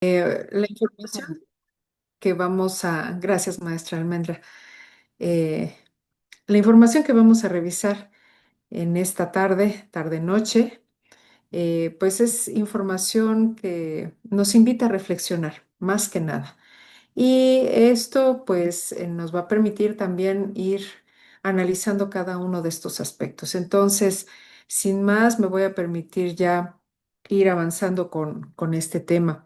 La información gracias, maestra Almendra. Eh, la información que vamos a revisar en esta tarde-noche, pues es información que nos invita a reflexionar, más que nada. Y esto, pues, nos va a permitir también ir analizando cada uno de estos aspectos. Entonces, sin más, me voy a permitir ya ir avanzando con este tema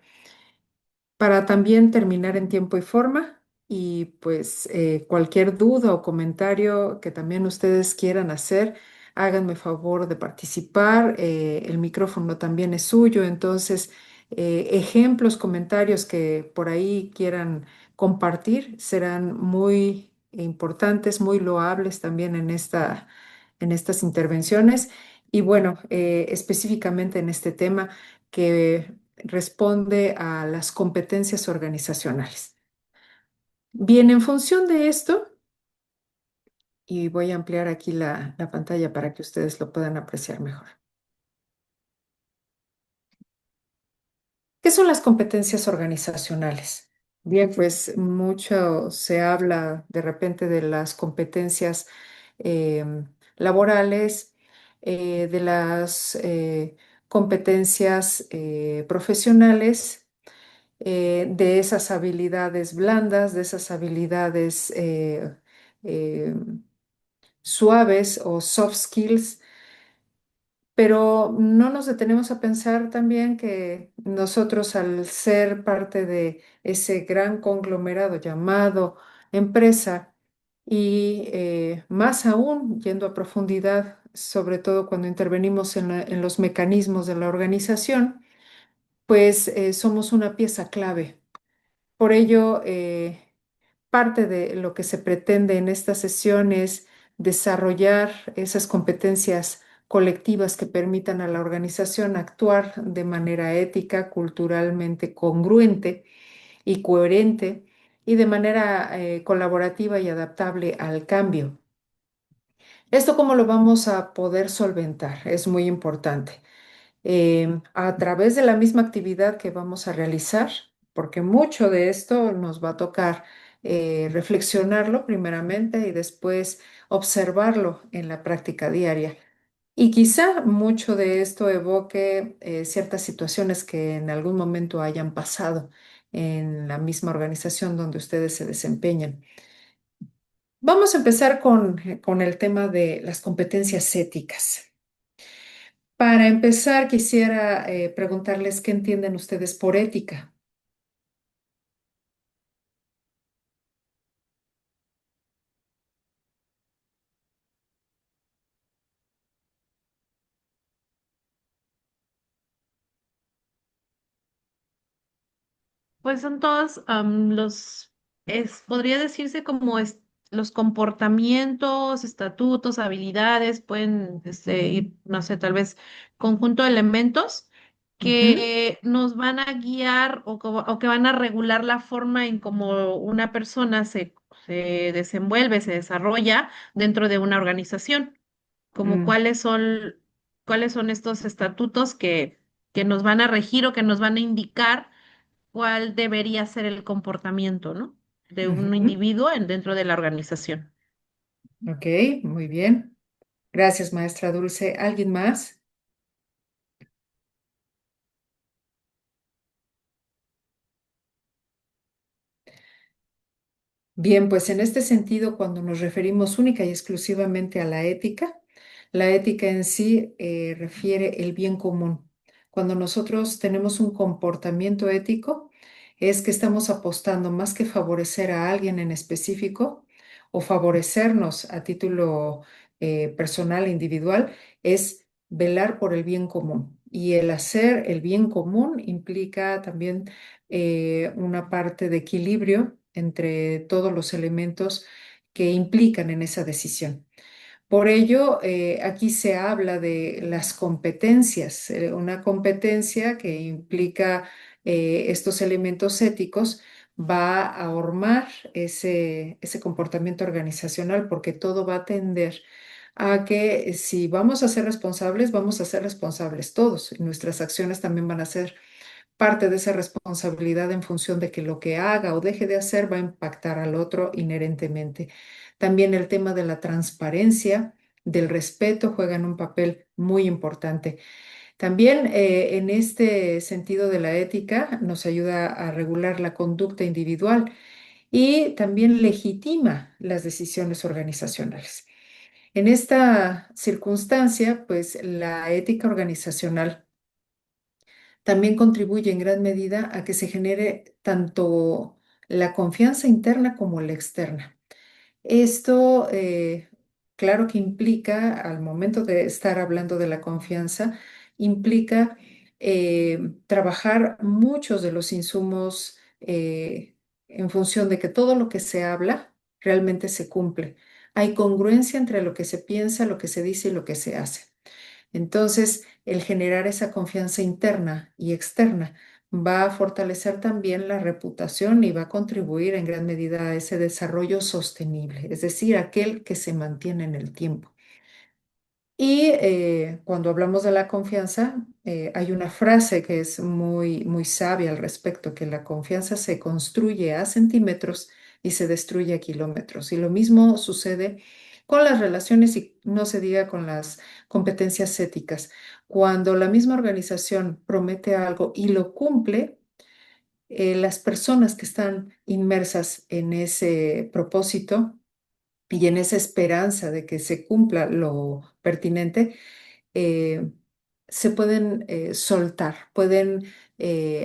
para también terminar en tiempo y forma. Y pues cualquier duda o comentario que también ustedes quieran hacer, háganme favor de participar. El micrófono también es suyo, entonces ejemplos, comentarios que por ahí quieran compartir serán muy importantes, muy loables también en estas intervenciones. Y bueno, específicamente en este tema que responde a las competencias organizacionales. Bien, en función de esto, y voy a ampliar aquí la pantalla para que ustedes lo puedan apreciar mejor. ¿Qué son las competencias organizacionales? Bien, pues mucho se habla de repente de las competencias laborales, de las competencias profesionales, de esas habilidades blandas, de esas habilidades eh, suaves o soft skills, pero no nos detenemos a pensar también que nosotros al ser parte de ese gran conglomerado llamado empresa y más aún yendo a profundidad, sobre todo cuando intervenimos en los mecanismos de la organización, pues somos una pieza clave. Por ello, parte de lo que se pretende en esta sesión es desarrollar esas competencias colectivas que permitan a la organización actuar de manera ética, culturalmente congruente y coherente y de manera colaborativa y adaptable al cambio. ¿Esto cómo lo vamos a poder solventar? Es muy importante a través de la misma actividad que vamos a realizar, porque mucho de esto nos va a tocar reflexionarlo primeramente y después observarlo en la práctica diaria. Y quizá mucho de esto evoque ciertas situaciones que en algún momento hayan pasado en la misma organización donde ustedes se desempeñan. Vamos a empezar con el tema de las competencias éticas. Para empezar, quisiera preguntarles qué entienden ustedes por ética. Pues son todos podría decirse como los comportamientos, estatutos, habilidades, pueden ir, no sé, tal vez conjunto de elementos Ujú, que nos van a guiar o que van a regular la forma en cómo una persona se desenvuelve, se desarrolla dentro de una organización, como mm, cuáles son estos estatutos que nos van a regir o que nos van a indicar cuál debería ser el comportamiento, ¿no? De un ujú. individuo dentro de la organización. Ok, muy bien. Gracias, maestra Dulce. ¿Alguien más? Bien, pues en este sentido, cuando nos referimos única y exclusivamente a la ética en sí refiere el bien común. Cuando nosotros tenemos un comportamiento ético, es que estamos apostando más que favorecer a alguien en específico o favorecernos a título personal e individual, es velar por el bien común. Y el hacer el bien común implica también una parte de equilibrio entre todos los elementos que implican en esa decisión. Por ello, aquí se habla de las competencias, una competencia que implica estos elementos éticos va a formar ese comportamiento organizacional porque todo va a tender a que si vamos a ser responsables, vamos a ser responsables todos y nuestras acciones también van a ser parte de esa responsabilidad en función de que lo que haga o deje de hacer va a impactar al otro inherentemente. También el tema de la transparencia, del respeto juegan un papel muy importante. También en este sentido de la ética nos ayuda a regular la conducta individual y también legitima las decisiones organizacionales. En esta circunstancia, pues la ética organizacional también contribuye en gran medida a que se genere tanto la confianza interna como la externa. Esto, claro que implica, al momento de estar hablando de la confianza, implica trabajar muchos de los insumos en función de que todo lo que se habla realmente se cumple. Hay congruencia entre lo que se piensa, lo que se dice y lo que se hace. Entonces, el generar esa confianza interna y externa va a fortalecer también la reputación y va a contribuir en gran medida a ese desarrollo sostenible, es decir, aquel que se mantiene en el tiempo. Y cuando hablamos de la confianza, hay una frase que es muy sabia al respecto, que la confianza se construye a centímetros y se destruye a kilómetros. Y lo mismo sucede con las relaciones y no se diga con las competencias éticas. Cuando la misma organización promete algo y lo cumple, las personas que están inmersas en ese propósito y en esa esperanza de que se cumpla lo pertinente, eh, se pueden soltar, pueden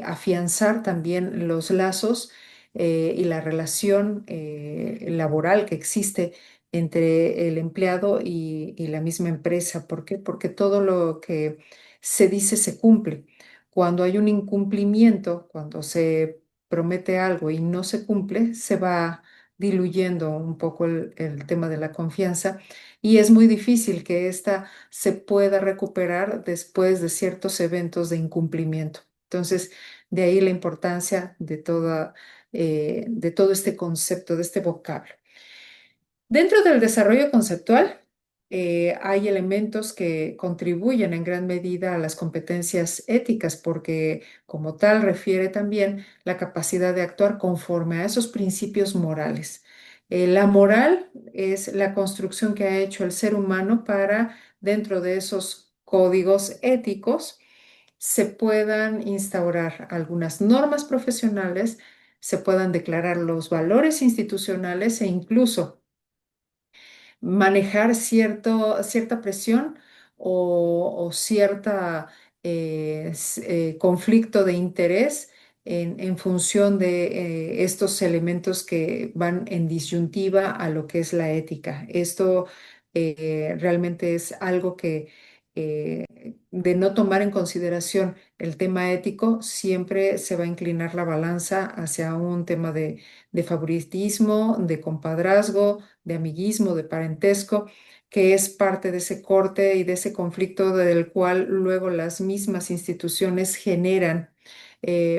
afianzar también los lazos y la relación laboral que existe entre el empleado y la misma empresa. ¿Por qué? Porque todo lo que se dice se cumple. Cuando hay un incumplimiento, cuando se promete algo y no se cumple, se va diluyendo un poco el tema de la confianza y es muy difícil que esta se pueda recuperar después de ciertos eventos de incumplimiento. Entonces, de ahí la importancia de todo este concepto, de este vocablo. Dentro del desarrollo conceptual, hay elementos que contribuyen en gran medida a las competencias éticas porque como tal refiere también la capacidad de actuar conforme a esos principios morales. La moral es la construcción que ha hecho el ser humano para, dentro de esos códigos éticos, se puedan instaurar algunas normas profesionales, se puedan declarar los valores institucionales e incluso manejar cierta presión o cierta conflicto de interés en función de estos elementos que van en disyuntiva a lo que es la ética. Esto realmente es algo que eh, de no tomar en consideración el tema ético, siempre se va a inclinar la balanza hacia un tema de favoritismo, de compadrazgo, de amiguismo, de parentesco, que es parte de ese corte y de ese conflicto del cual luego las mismas instituciones generan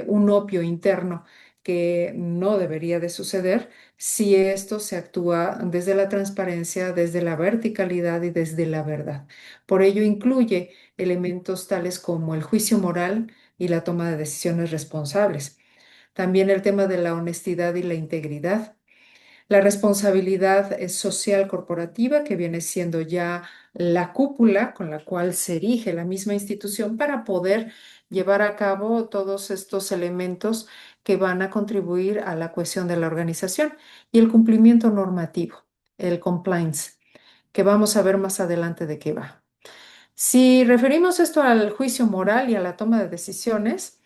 un opio interno que no debería de suceder si esto se actúa desde la transparencia, desde la verticalidad y desde la verdad. Por ello incluye elementos tales como el juicio moral y la toma de decisiones responsables. También el tema de la honestidad y la integridad, la responsabilidad social corporativa, que viene siendo ya la cúpula con la cual se erige la misma institución para poder llevar a cabo todos estos elementos que van a contribuir a la cohesión de la organización y el cumplimiento normativo, el compliance, que vamos a ver más adelante de qué va. Si referimos esto al juicio moral y a la toma de decisiones,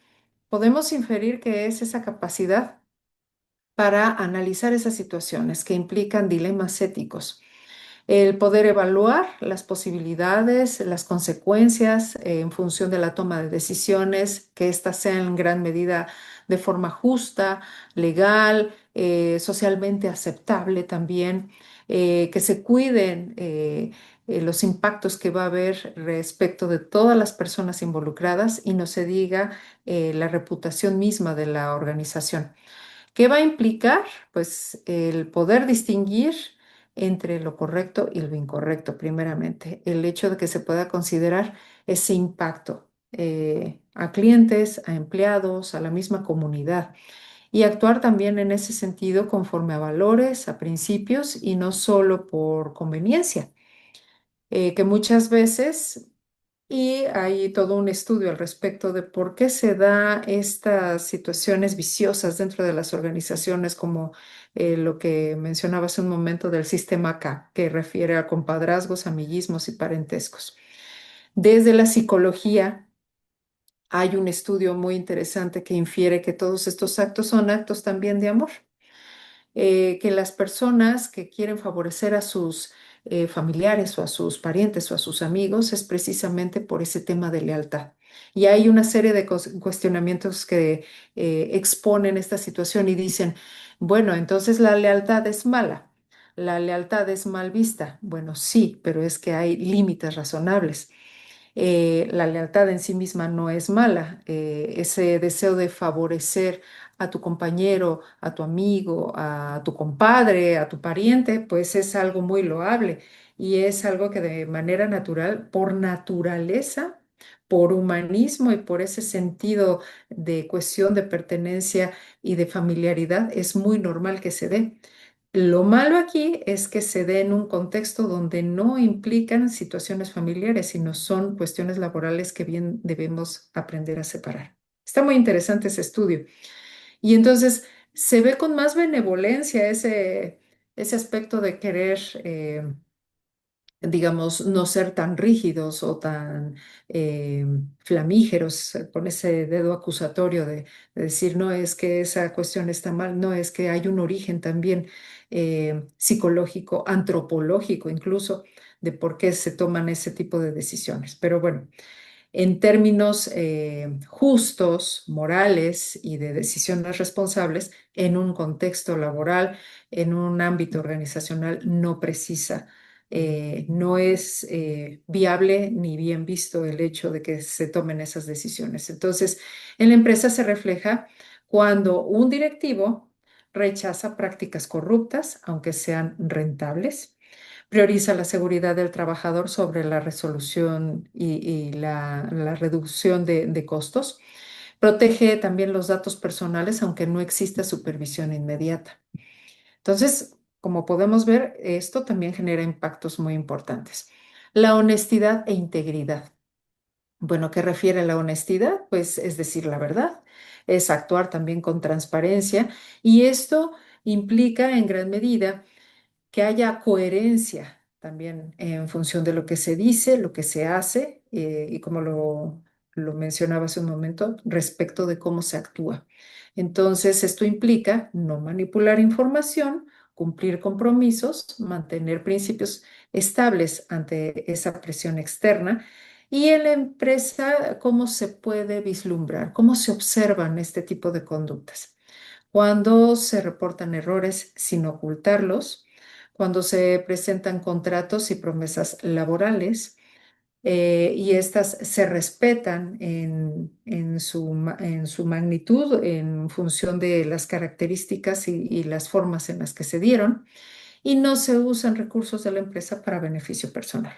podemos inferir que es esa capacidad para analizar esas situaciones que implican dilemas éticos. El poder evaluar las posibilidades, las consecuencias en función de la toma de decisiones, que éstas sean en gran medida de forma justa, legal, socialmente aceptable también, que se cuiden los impactos que va a haber respecto de todas las personas involucradas y no se diga la reputación misma de la organización. ¿Qué va a implicar? Pues el poder distinguir entre lo correcto y lo incorrecto, primeramente. El hecho de que se pueda considerar ese impacto. a clientes, a empleados, a la misma comunidad y actuar también en ese sentido conforme a valores, a principios y no solo por conveniencia, que muchas veces, y hay todo un estudio al respecto de por qué se da estas situaciones viciosas dentro de las organizaciones, como lo que mencionaba hace un momento del sistema K, que refiere a compadrazgos, amiguismos y parentescos. Desde la psicología, hay un estudio muy interesante que infiere que todos estos actos son actos también de amor, que las personas que quieren favorecer a sus familiares o a sus parientes o a sus amigos es precisamente por ese tema de lealtad. Y hay una serie de cuestionamientos que exponen esta situación y dicen, bueno, entonces la lealtad es mala. La lealtad es mal vista. Bueno, sí, pero es que hay límites razonables. La lealtad en sí misma no es mala. Ese deseo de favorecer a tu compañero, a tu amigo, a tu compadre, a tu pariente, pues es algo muy loable y es algo que de manera natural, por naturaleza, por humanismo y por ese sentido de cohesión, de pertenencia y de familiaridad, es muy normal que se dé. Lo malo aquí es que se dé en un contexto donde no implican situaciones familiares, sino son cuestiones laborales que bien debemos aprender a separar. Está muy interesante ese estudio. Y entonces se ve con más benevolencia ese aspecto de querer digamos, no ser tan rígidos o tan flamígeros, con ese dedo acusatorio de decir, no es que esa cuestión está mal, no es que hay un origen también psicológico, antropológico incluso, de por qué se toman ese tipo de decisiones. Pero bueno, en términos justos, morales y de decisiones responsables, en un contexto laboral, en un ámbito organizacional, no precisa, no es viable ni bien visto el hecho de que se tomen esas decisiones. Entonces, en la empresa se refleja cuando un directivo rechaza prácticas corruptas, aunque sean rentables, prioriza la seguridad del trabajador sobre la resolución y la reducción de costos. Protege también los datos personales, aunque no exista supervisión inmediata. Entonces, como podemos ver, esto también genera impactos muy importantes. La honestidad e integridad. Bueno, ¿qué refiere a la honestidad? Pues es decir la verdad, es actuar también con transparencia y esto implica en gran medida que haya coherencia también en función de lo que se dice, lo que se hace y como lo mencionaba hace un momento, respecto de cómo se actúa. Entonces, esto implica no manipular información, cumplir compromisos, mantener principios estables ante esa presión externa. Y en la empresa, ¿cómo se puede vislumbrar? ¿Cómo se observan este tipo de conductas? Cuando se reportan errores sin ocultarlos, cuando se presentan contratos y promesas laborales y estas se respetan en su magnitud en función de las características y las formas en las que se dieron y no se usan recursos de la empresa para beneficio personal.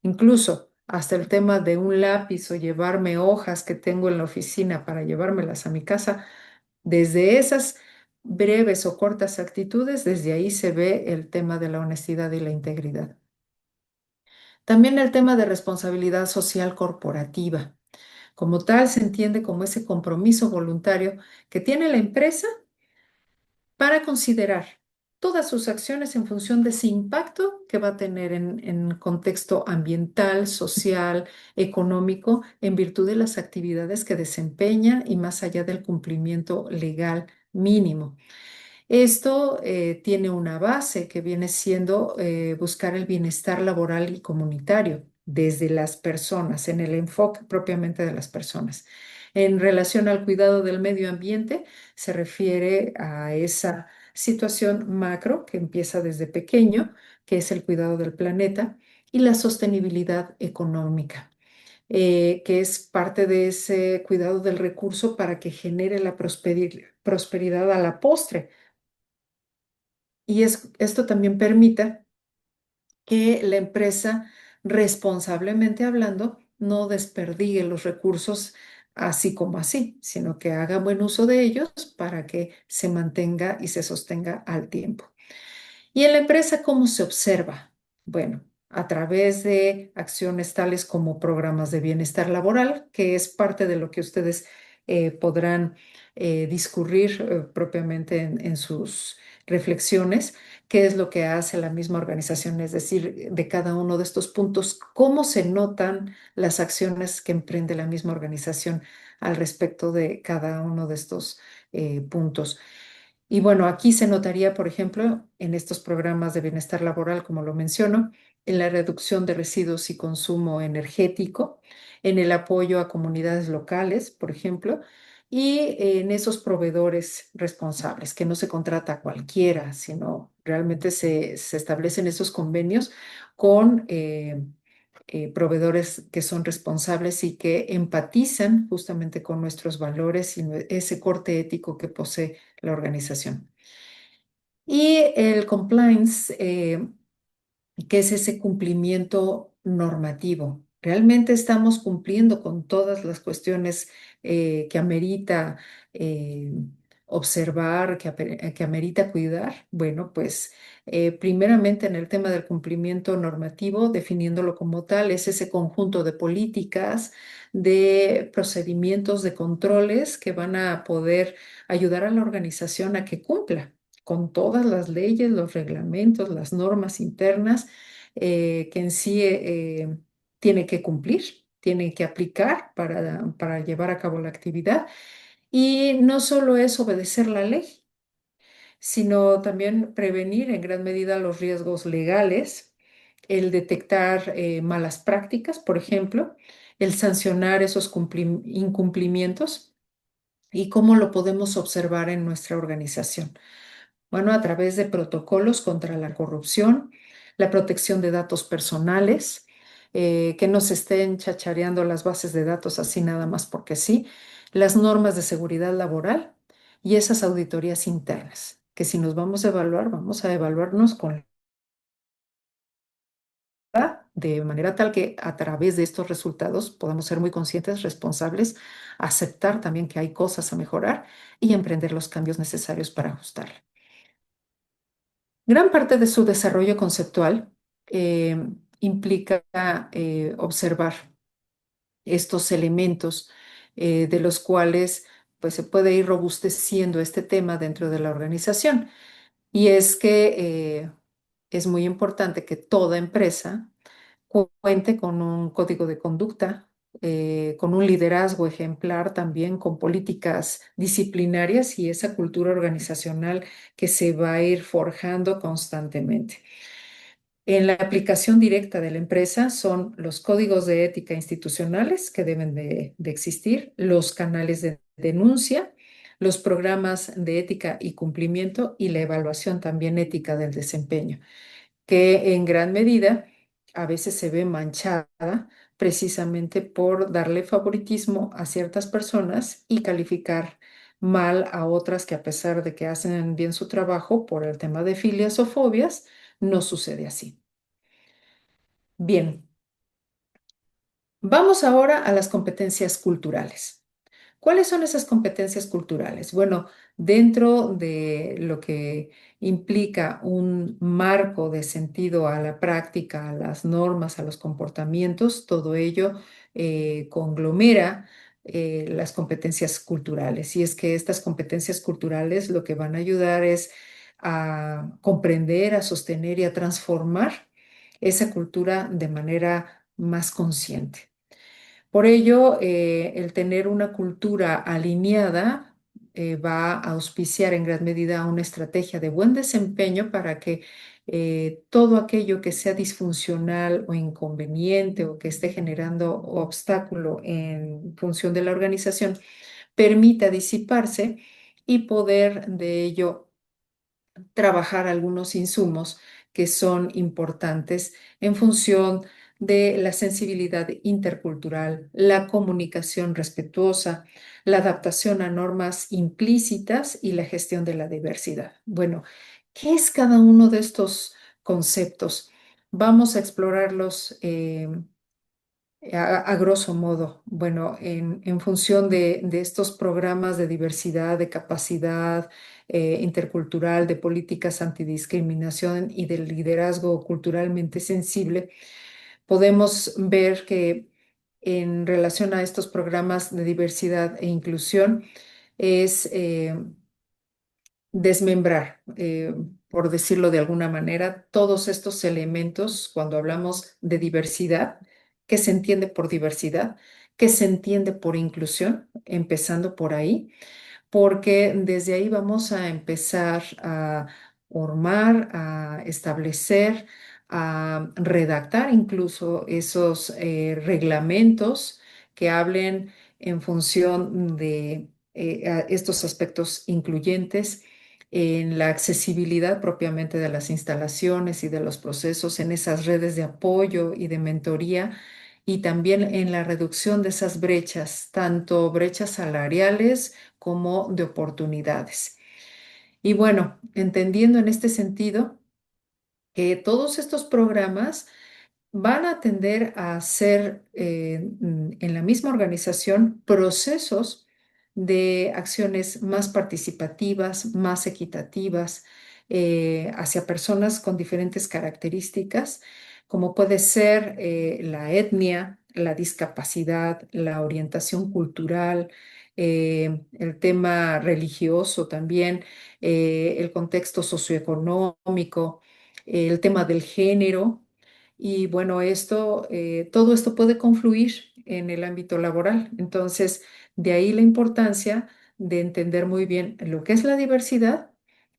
Incluso hasta el tema de un lápiz o llevarme hojas que tengo en la oficina para llevármelas a mi casa, desde esas breves o cortas actitudes, desde ahí se ve el tema de la honestidad y la integridad. También el tema de responsabilidad social corporativa. Como tal, se entiende como ese compromiso voluntario que tiene la empresa para considerar todas sus acciones en función de ese impacto que va a tener en contexto ambiental, social, económico, en virtud de las actividades que desempeñan y más allá del cumplimiento legal mínimo. Esto tiene una base que viene siendo buscar el bienestar laboral y comunitario desde las personas, en el enfoque propiamente de las personas. En relación al cuidado del medio ambiente, se refiere a esa situación macro que empieza desde pequeño, que es el cuidado del planeta, y la sostenibilidad económica, que es parte de ese cuidado del recurso para que genere la prosperidad a la postre y esto también permita que la empresa, responsablemente hablando, no desperdie los recursos así como así, sino que haga buen uso de ellos para que se mantenga y se sostenga al tiempo. ¿Y en la empresa cómo se observa? Bueno, a través de acciones tales como programas de bienestar laboral, que es parte de lo que ustedes podrán discurrir propiamente en sus reflexiones, qué es lo que hace la misma organización, es decir, de cada uno de estos puntos, cómo se notan las acciones que emprende la misma organización al respecto de cada uno de estos puntos. Y bueno, aquí se notaría, por ejemplo, en estos programas de bienestar laboral, como lo menciono, en la reducción de residuos y consumo energético, en el apoyo a comunidades locales, por ejemplo, y en esos proveedores responsables, que no se contrata a cualquiera, sino realmente se establecen esos convenios con proveedores que son responsables y que empatizan justamente con nuestros valores y ese corte ético que posee la organización. Y el compliance, que es ese cumplimiento normativo. ¿Realmente estamos cumpliendo con todas las cuestiones que amerita eh, observar, que amerita cuidar? Bueno, pues primeramente en el tema del cumplimiento normativo, definiéndolo como tal, es ese conjunto de políticas, de procedimientos, de controles que van a poder ayudar a la organización a que cumpla con todas las leyes, los reglamentos, las normas internas que en sí tiene que cumplir, tiene que aplicar para llevar a cabo la actividad. Y no solo es obedecer la ley, sino también prevenir en gran medida los riesgos legales, el detectar malas prácticas, por ejemplo, el sancionar esos incumplimientos y cómo lo podemos observar en nuestra organización. Bueno, a través de protocolos contra la corrupción, la protección de datos personales, que no se estén chachareando las bases de datos así nada más porque sí, las normas de seguridad laboral y esas auditorías internas, que si nos vamos a evaluar, vamos a evaluarnos con de manera tal que a través de estos resultados podamos ser muy conscientes, responsables, aceptar también que hay cosas a mejorar y emprender los cambios necesarios para ajustarla. Gran parte de su desarrollo conceptual eh, implica observar estos elementos de los cuales pues, se puede ir robusteciendo este tema dentro de la organización. Y es que es muy importante que toda empresa cuente con un código de conducta, con un liderazgo ejemplar también, con políticas disciplinarias y esa cultura organizacional que se va a ir forjando constantemente. En la aplicación directa de la empresa son los códigos de ética institucionales que deben de existir, los canales de denuncia, los programas de ética y cumplimiento y la evaluación también ética del desempeño, que en gran medida a veces se ve manchada precisamente por darle favoritismo a ciertas personas y calificar mal a otras que a pesar de que hacen bien su trabajo por el tema de filias o fobias, no sucede así. Bien, vamos ahora a las competencias culturales. ¿Cuáles son esas competencias culturales? Bueno, dentro de lo que implica un marco de sentido a la práctica, a las normas, a los comportamientos, todo ello conglomera las competencias culturales. Y es que estas competencias culturales lo que van a ayudar es a comprender, a sostener y a transformar esa cultura de manera más consciente. Por ello, el tener una cultura alineada va a auspiciar en gran medida una estrategia de buen desempeño para que todo aquello que sea disfuncional o inconveniente o que esté generando obstáculo en función de la organización permita disiparse y poder de ello trabajar algunos insumos que son importantes en función de la sensibilidad intercultural, la comunicación respetuosa, la adaptación a normas implícitas y la gestión de la diversidad. Bueno, ¿qué es cada uno de estos conceptos? Vamos a explorarlos A grosso modo, bueno, en función de estos programas de diversidad, de capacidad intercultural, de políticas antidiscriminación y del liderazgo culturalmente sensible, podemos ver que en relación a estos programas de diversidad e inclusión es desmembrar, por decirlo de alguna manera, todos estos elementos cuando hablamos de diversidad, qué se entiende por diversidad, qué se entiende por inclusión, empezando por ahí porque desde ahí vamos a empezar a formar, a establecer, a redactar incluso esos reglamentos que hablen en función de estos aspectos incluyentes en la accesibilidad propiamente de las instalaciones y de los procesos, en esas redes de apoyo y de mentoría y también en la reducción de esas brechas, tanto brechas salariales, como de oportunidades. Y bueno, entendiendo en este sentido que todos estos programas van a tender a hacer en la misma organización procesos de acciones más participativas, más equitativas, hacia personas con diferentes características, como puede ser la etnia, la discapacidad, la orientación cultural, el tema religioso también, el contexto socioeconómico, el tema del género. Y bueno, todo esto puede confluir en el ámbito laboral. Entonces, de ahí la importancia de entender muy bien lo que es la diversidad,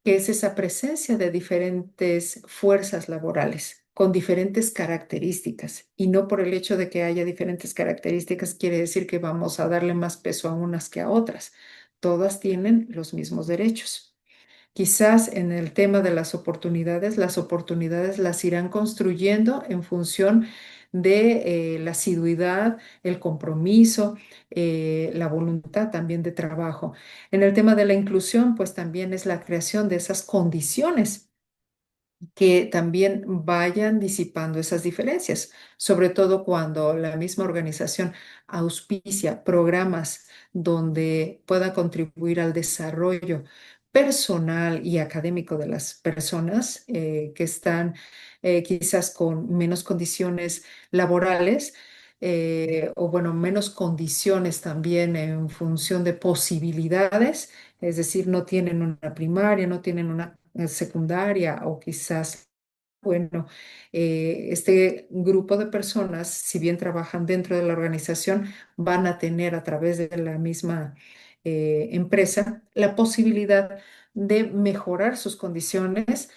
que es esa presencia de diferentes fuerzas laborales con diferentes características. Y no por el hecho de que haya diferentes características quiere decir que vamos a darle más peso a unas que a otras. Todas tienen los mismos derechos. Quizás en el tema de las oportunidades las irán construyendo en función de la asiduidad, el compromiso, la voluntad también de trabajo. En el tema de la inclusión, pues también es la creación de esas condiciones que también vayan disipando esas diferencias, sobre todo cuando la misma organización auspicia programas donde pueda contribuir al desarrollo personal y académico de las personas que están quizás con menos condiciones laborales. O bueno, menos condiciones también en función de posibilidades, es decir, no tienen una primaria, no tienen una secundaria o quizás, bueno, este grupo de personas, si bien trabajan dentro de la organización, van a tener a través de la misma empresa la posibilidad de mejorar sus condiciones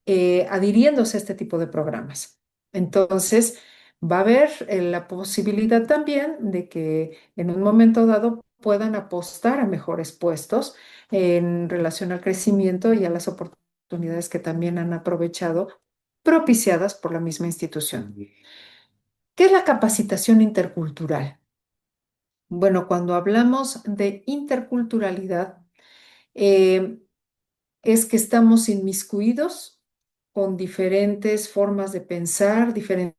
adhiriéndose a este tipo de programas. Entonces, va a haber la posibilidad también de que en un momento dado puedan apostar a mejores puestos en relación al crecimiento y a las oportunidades que también han aprovechado, propiciadas por la misma institución. ¿Qué es la capacitación intercultural? Bueno, cuando hablamos de interculturalidad, eh, es que estamos inmiscuidos con diferentes formas de pensar, diferentes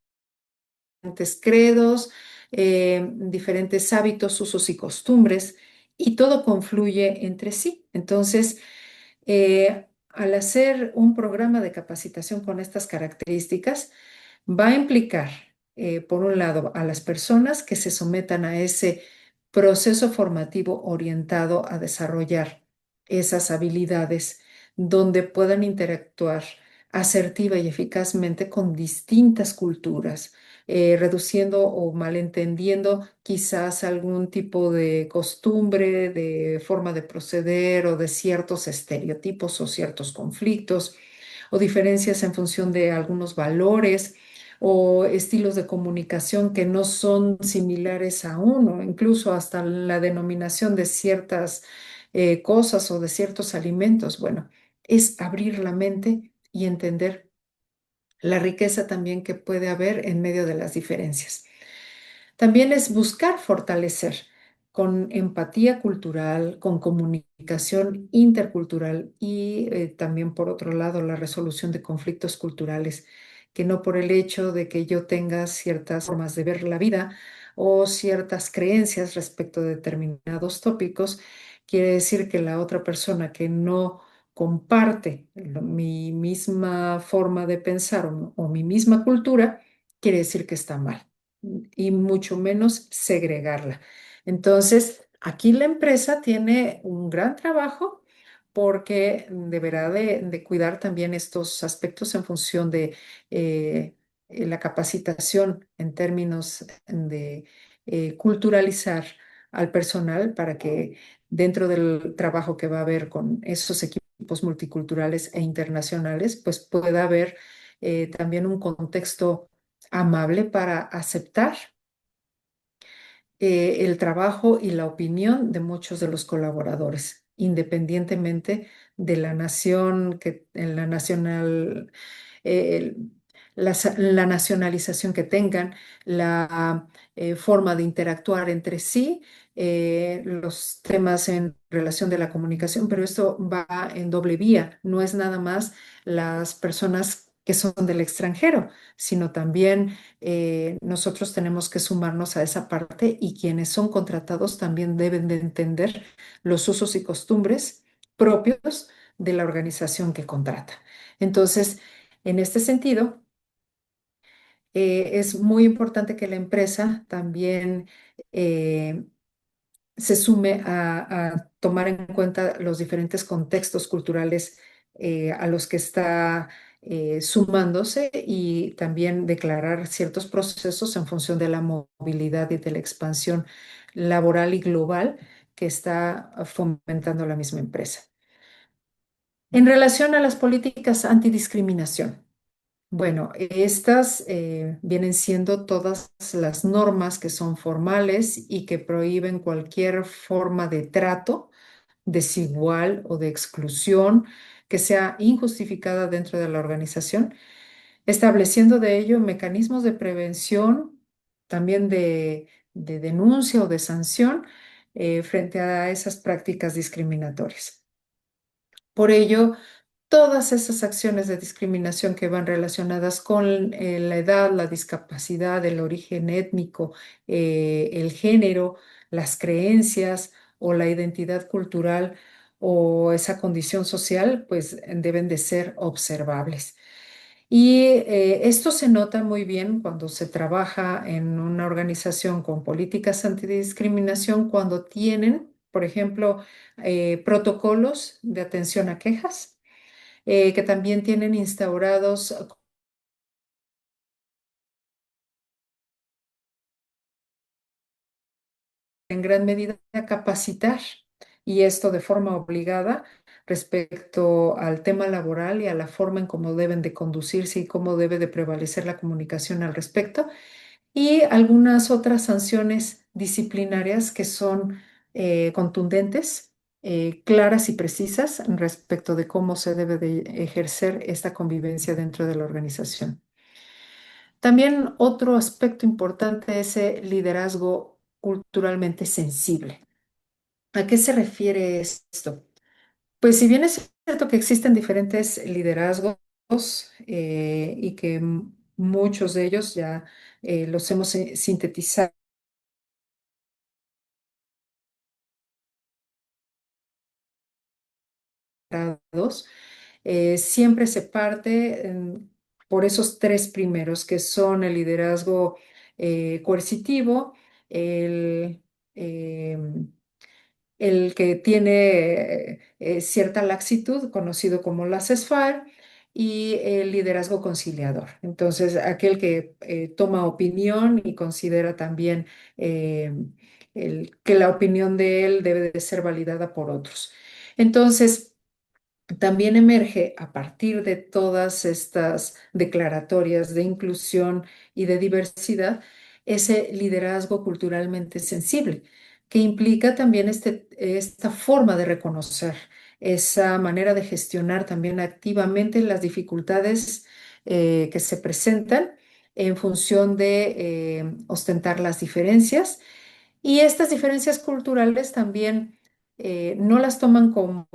credos, diferentes hábitos, usos y costumbres, y todo confluye entre sí. Entonces, al hacer un programa de capacitación con estas características, va a implicar, por un lado, a las personas que se sometan a ese proceso formativo orientado a desarrollar esas habilidades donde puedan interactuar asertiva y eficazmente con distintas culturas, reduciendo o malentendiendo quizás algún tipo de costumbre, de forma de proceder o de ciertos estereotipos o ciertos conflictos o diferencias en función de algunos valores o estilos de comunicación que no son similares a uno, incluso hasta la denominación de ciertas cosas o de ciertos alimentos. Bueno, es abrir la mente y entender la riqueza también que puede haber en medio de las diferencias. También es buscar fortalecer con empatía cultural, con comunicación intercultural y también, por otro lado, la resolución de conflictos culturales que no por el hecho de que yo tenga ciertas formas de ver la vida o ciertas creencias respecto de determinados tópicos, quiere decir que la otra persona que no comparte mi misma forma de pensar o mi misma cultura, quiere decir que está mal y mucho menos segregarla. Entonces, aquí la empresa tiene un gran trabajo porque deberá de cuidar también estos aspectos en función de la capacitación en términos de culturalizar al personal para que dentro del trabajo que va a haber con esos equipos multiculturales e internacionales, pues pueda haber también un contexto amable para aceptar el trabajo y la opinión de muchos de los colaboradores, independientemente de la nación, en la nacional, el- la nacionalización que tengan, la forma de interactuar entre sí, los temas en relación de la comunicación, pero esto va en doble vía, no es nada más las personas que son del extranjero, sino también nosotros tenemos que sumarnos a esa parte y quienes son contratados también deben de entender los usos y costumbres propios de la organización que contrata. Entonces, en este sentido, es muy importante que la empresa también eh, se sume a tomar en cuenta los diferentes contextos culturales a los que está sumándose y también declarar ciertos procesos en función de la movilidad y de la expansión laboral y global que está fomentando la misma empresa. En relación a las políticas antidiscriminación. Bueno, estas vienen siendo todas las normas que son formales y que prohíben cualquier forma de trato desigual o de exclusión que sea injustificada dentro de la organización, estableciendo de ello mecanismos de prevención, también de denuncia o de sanción frente a esas prácticas discriminatorias. Por ello, todas esas acciones de discriminación que van relacionadas con la edad, la discapacidad, el origen étnico, el género, las creencias o la identidad cultural o esa condición social, pues deben de ser observables. Y esto se nota muy bien cuando se trabaja en una organización con políticas antidiscriminación, cuando tienen, por ejemplo, protocolos de atención a quejas que también tienen instaurados en gran medida capacitar, y esto de forma obligada respecto al tema laboral y a la forma en cómo deben de conducirse y cómo debe de prevalecer la comunicación al respecto, y algunas otras sanciones disciplinarias que son contundentes, claras y precisas respecto de cómo se debe de ejercer esta convivencia dentro de la organización. También otro aspecto importante es el liderazgo culturalmente sensible. ¿A qué se refiere esto? Pues si bien es cierto que existen diferentes liderazgos y que muchos de ellos ya los hemos sintetizado, siempre se parte por esos tres primeros, que son el liderazgo coercitivo, el, em, el que tiene cierta laxitud, conocido como laissez-faire, y el liderazgo conciliador. Entonces, aquel que toma opinión y considera también eh, que la opinión de él debe de ser validada por otros. Entonces, también emerge a partir de todas estas declaratorias de inclusión y de diversidad ese liderazgo culturalmente sensible, que implica también esta forma de reconocer, esa manera de gestionar también activamente las dificultades que se presentan en función de ostentar las diferencias y estas diferencias culturales también no las toman como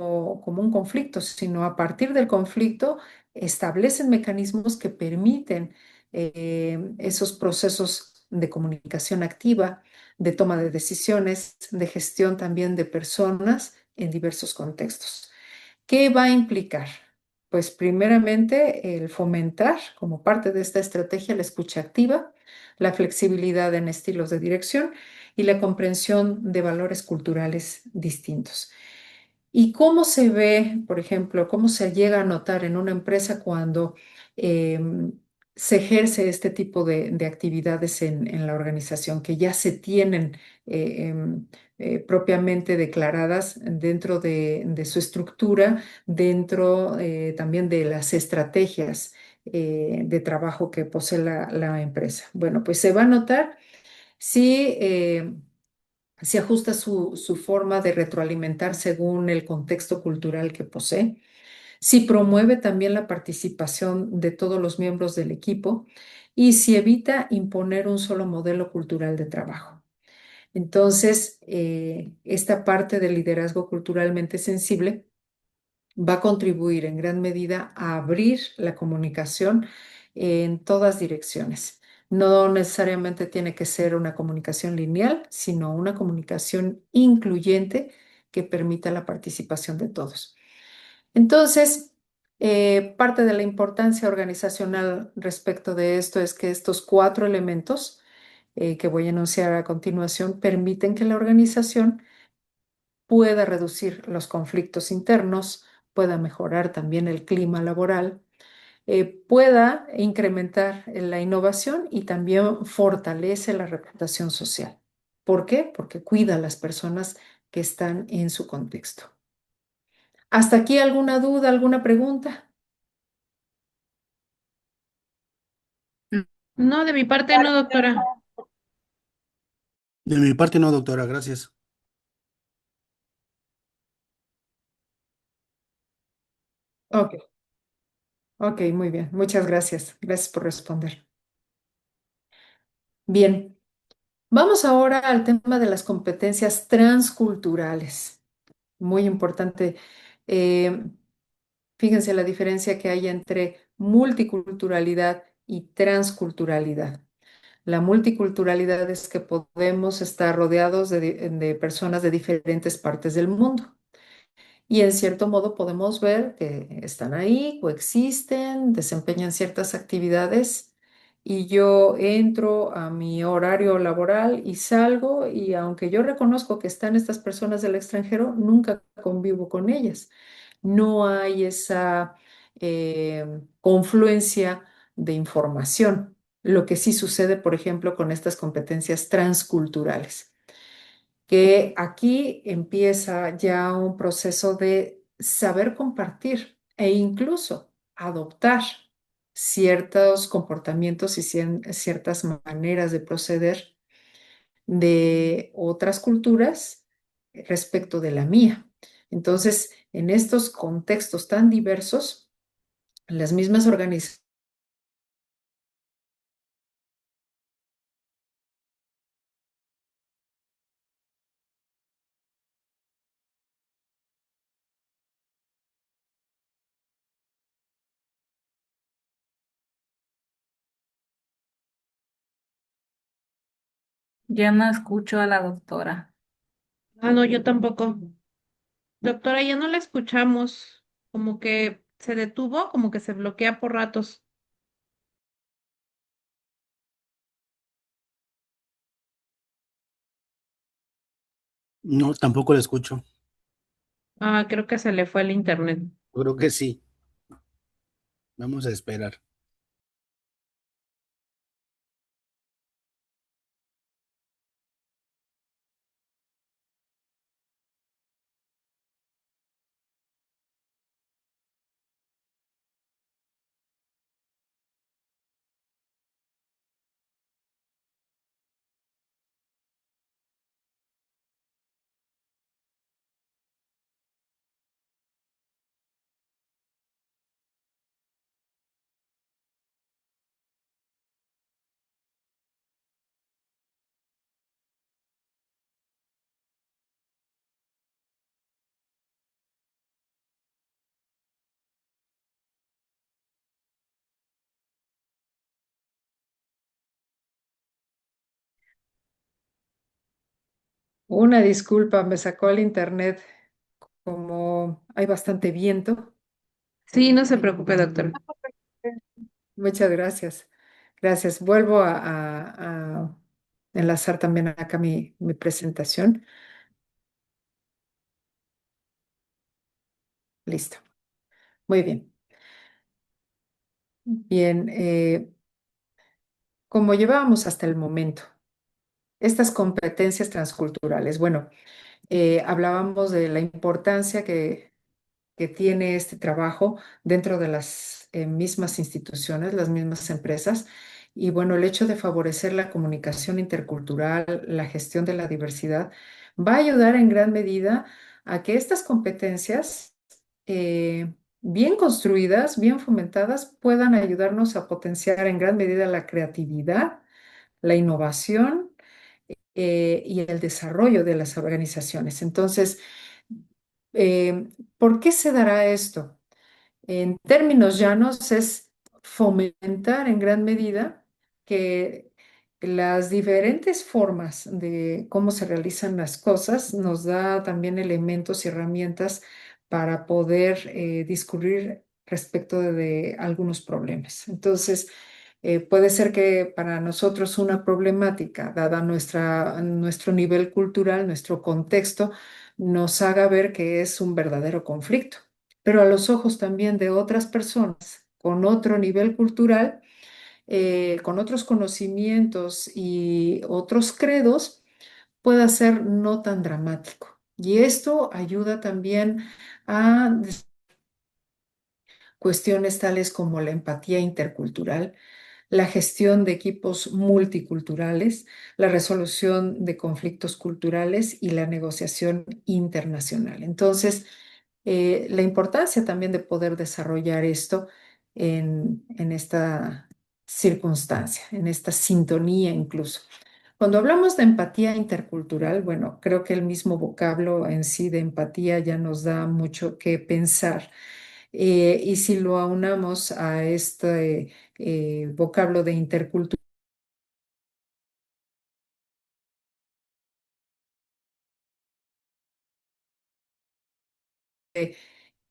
un conflicto, sino a partir del conflicto establecen mecanismos que permiten esos procesos de comunicación activa, de toma de decisiones, de gestión también de personas en diversos contextos. ¿Qué va a implicar? Pues primeramente el fomentar como parte de esta estrategia la escucha activa, la flexibilidad en estilos de dirección y la comprensión de valores culturales distintos. ¿Y cómo se ve, por ejemplo, cómo se llega a notar en una empresa cuando se ejerce este tipo de actividades en la organización, que ya se tienen propiamente declaradas dentro de su estructura, dentro también de las estrategias de trabajo que posee la empresa? Bueno, pues se va a notar si se ajusta su forma de retroalimentar según el contexto cultural que posee, si promueve también la participación de todos los miembros del equipo y si evita imponer un solo modelo cultural de trabajo. Entonces, esta parte del liderazgo culturalmente sensible va a contribuir en gran medida a abrir la comunicación en todas direcciones. No necesariamente tiene que ser una comunicación lineal, sino una comunicación incluyente que permita la participación de todos. Entonces, parte de la importancia organizacional respecto de esto es que estos cuatro elementos que voy a enunciar a continuación permiten que la organización pueda reducir los conflictos internos, pueda mejorar también el clima laboral, pueda incrementar la innovación y también fortalece la reputación social. ¿Por qué? Porque cuida a las personas que están en su contexto. ¿Hasta aquí alguna duda, alguna pregunta? No, de mi parte no, doctora. De mi parte no, doctora, gracias. Ok, ok, muy bien. Muchas gracias. Gracias por responder. Bien, vamos ahora al tema de las competencias transculturales. Muy importante. Eh, Fíjense la diferencia que hay entre multiculturalidad y transculturalidad. La multiculturalidad es que podemos estar rodeados de personas de diferentes partes del mundo. Y en cierto modo podemos ver que están ahí, coexisten, desempeñan ciertas actividades y yo entro a mi horario laboral y salgo y aunque yo reconozco que están estas personas del extranjero, nunca convivo con ellas. No hay esa confluencia de información, lo que sí sucede, por ejemplo, con estas competencias transculturales, que aquí empieza ya un proceso de saber compartir e incluso adoptar ciertos comportamientos y ciertas maneras de proceder de otras culturas respecto de la mía. Entonces, en estos contextos tan diversos, las mismas organizaciones Ya no escucho a la doctora. Ah, no, yo tampoco. Doctora, ya no la escuchamos. Como que se detuvo, como que se bloquea por ratos. No, tampoco la escucho. Ah, creo que se le fue el internet. Creo que sí. Vamos a esperar. Una disculpa, me sacó el internet como hay bastante viento. Sí, no se preocupe, doctora. Muchas gracias. Gracias. Vuelvo a enlazar también acá mi presentación. Listo. Muy bien. Bien, como llevábamos hasta el momento, estas competencias transculturales. Bueno, hablábamos de la importancia que tiene este trabajo dentro de las mismas instituciones, las mismas empresas. Y bueno, el hecho de favorecer la comunicación intercultural, la gestión de la diversidad, va a ayudar en gran medida a que estas competencias, bien construidas, bien fomentadas, puedan ayudarnos a potenciar en gran medida la creatividad, la innovación y el desarrollo de las organizaciones. Entonces, ¿por qué se dará esto? En términos llanos, es fomentar en gran medida que las diferentes formas de cómo se realizan las cosas nos da también elementos y herramientas para poder discurrir respecto de algunos problemas. Entonces, puede ser que para nosotros una problemática, dada nuestro nivel cultural, nuestro contexto, nos haga ver que es un verdadero conflicto, pero a los ojos también de otras personas con otro nivel cultural, con otros conocimientos y otros credos, pueda ser no tan dramático. Y esto ayuda también a cuestiones tales como la empatía intercultural, la gestión de equipos multiculturales, la resolución de conflictos culturales y la negociación internacional. Entonces, la importancia también de poder desarrollar esto en esta circunstancia, en esta sintonía incluso. Cuando hablamos de empatía intercultural, bueno, creo que el mismo vocablo en sí de empatía ya nos da mucho que pensar. Y si lo aunamos a este vocablo de intercultural,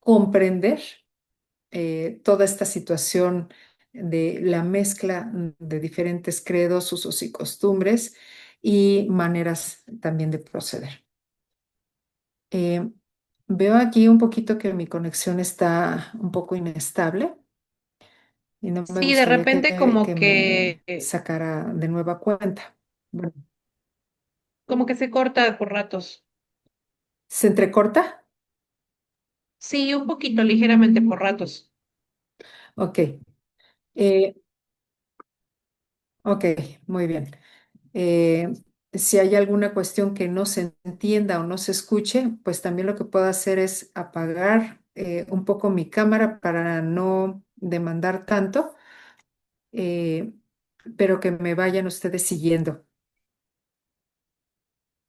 comprender toda esta situación de la mezcla de diferentes credos, usos y costumbres y maneras también de proceder. Eh, Veo aquí un poquito que mi conexión está un poco inestable y no me Sí, de gustaría repente como que que, me sacara de nueva cuenta. Bueno, como que se corta por ratos. ¿se entrecorta? Sí, un poquito, ligeramente por ratos. Ok. Eh, ok, muy bien. Eh, si hay alguna cuestión que no se entienda o no se escuche, pues también lo que puedo hacer es apagar un poco mi cámara para no demandar tanto, eh, pero que me vayan ustedes siguiendo.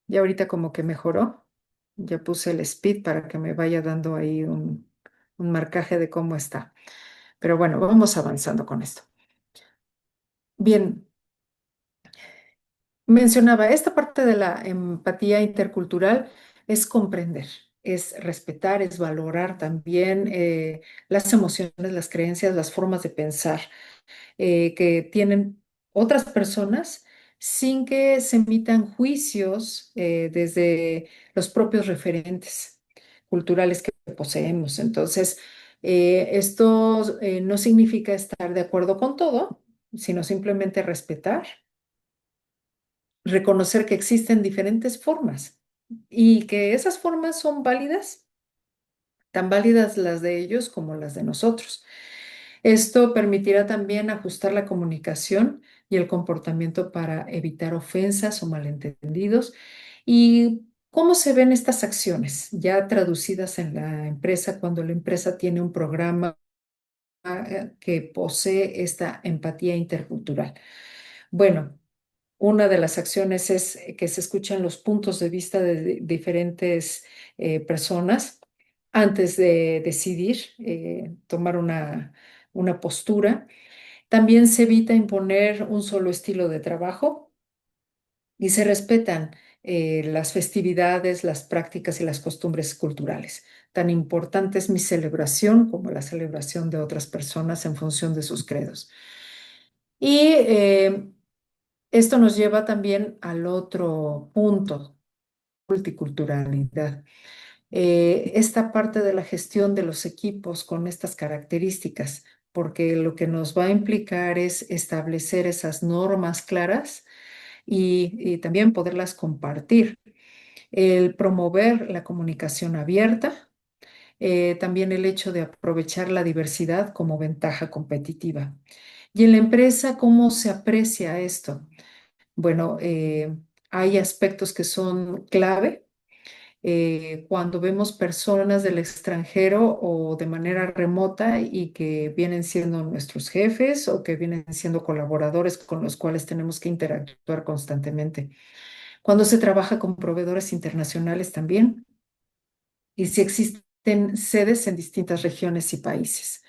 Ya ahorita como que mejoró, ya puse el speed para que me vaya dando ahí un marcaje de cómo está. Pero bueno, vamos avanzando con esto. Bien. Mencionaba, esta parte de la empatía intercultural es comprender, es respetar, es valorar también las emociones, las creencias, las formas de pensar que tienen otras personas sin que se emitan juicios desde los propios referentes culturales que poseemos. Entonces, esto no significa estar de acuerdo con todo, sino simplemente respetar, reconocer que existen diferentes formas y que esas formas son válidas, tan válidas las de ellos como las de nosotros. Esto permitirá también ajustar la comunicación y el comportamiento para evitar ofensas o malentendidos. ¿Y cómo se ven estas acciones ya traducidas en la empresa cuando la empresa tiene un programa que posee esta empatía intercultural? Bueno, una de las acciones es que se escuchen los puntos de vista de diferentes personas antes de decidir tomar una postura. También se evita imponer un solo estilo de trabajo y se respetan las festividades, las prácticas y las costumbres culturales. Tan importante es mi celebración como la celebración de otras personas en función de sus credos. Y esto nos lleva también al otro punto, multiculturalidad. Esta parte de la gestión de los equipos con estas características, porque lo que nos va a implicar es establecer esas normas claras y también poderlas compartir. El promover la comunicación abierta, también el hecho de aprovechar la diversidad como ventaja competitiva. Y en la empresa, ¿cómo se aprecia esto? Bueno, hay aspectos que son clave cuando vemos personas del extranjero o de manera remota y que vienen siendo nuestros jefes o que vienen siendo colaboradores con los cuales tenemos que interactuar constantemente. Cuando se trabaja con proveedores internacionales también y si existen sedes en distintas regiones y países.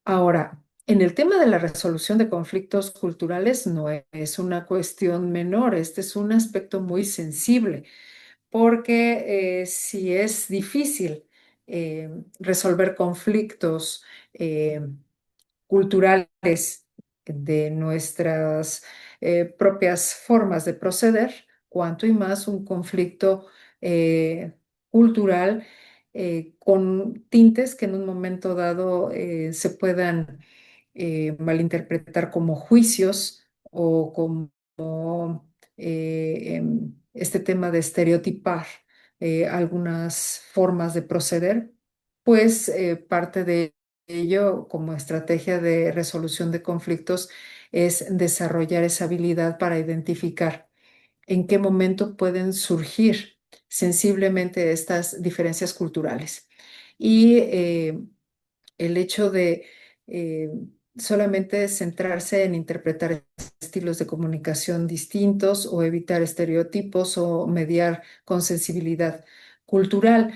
Ahora, en el tema de la resolución de conflictos culturales no es una cuestión menor, este es un aspecto muy sensible porque si es difícil resolver conflictos culturales de nuestras propias formas de proceder, cuanto y más un conflicto eh, cultural con tintes que en un momento dado se puedan malinterpretar como juicios o como este tema de estereotipar algunas formas de proceder, pues parte de ello como estrategia de resolución de conflictos es desarrollar esa habilidad para identificar en qué momento pueden surgir sensiblemente estas diferencias culturales. Y el hecho de eh, solamente centrarse en interpretar estilos de comunicación distintos o evitar estereotipos o mediar con sensibilidad cultural.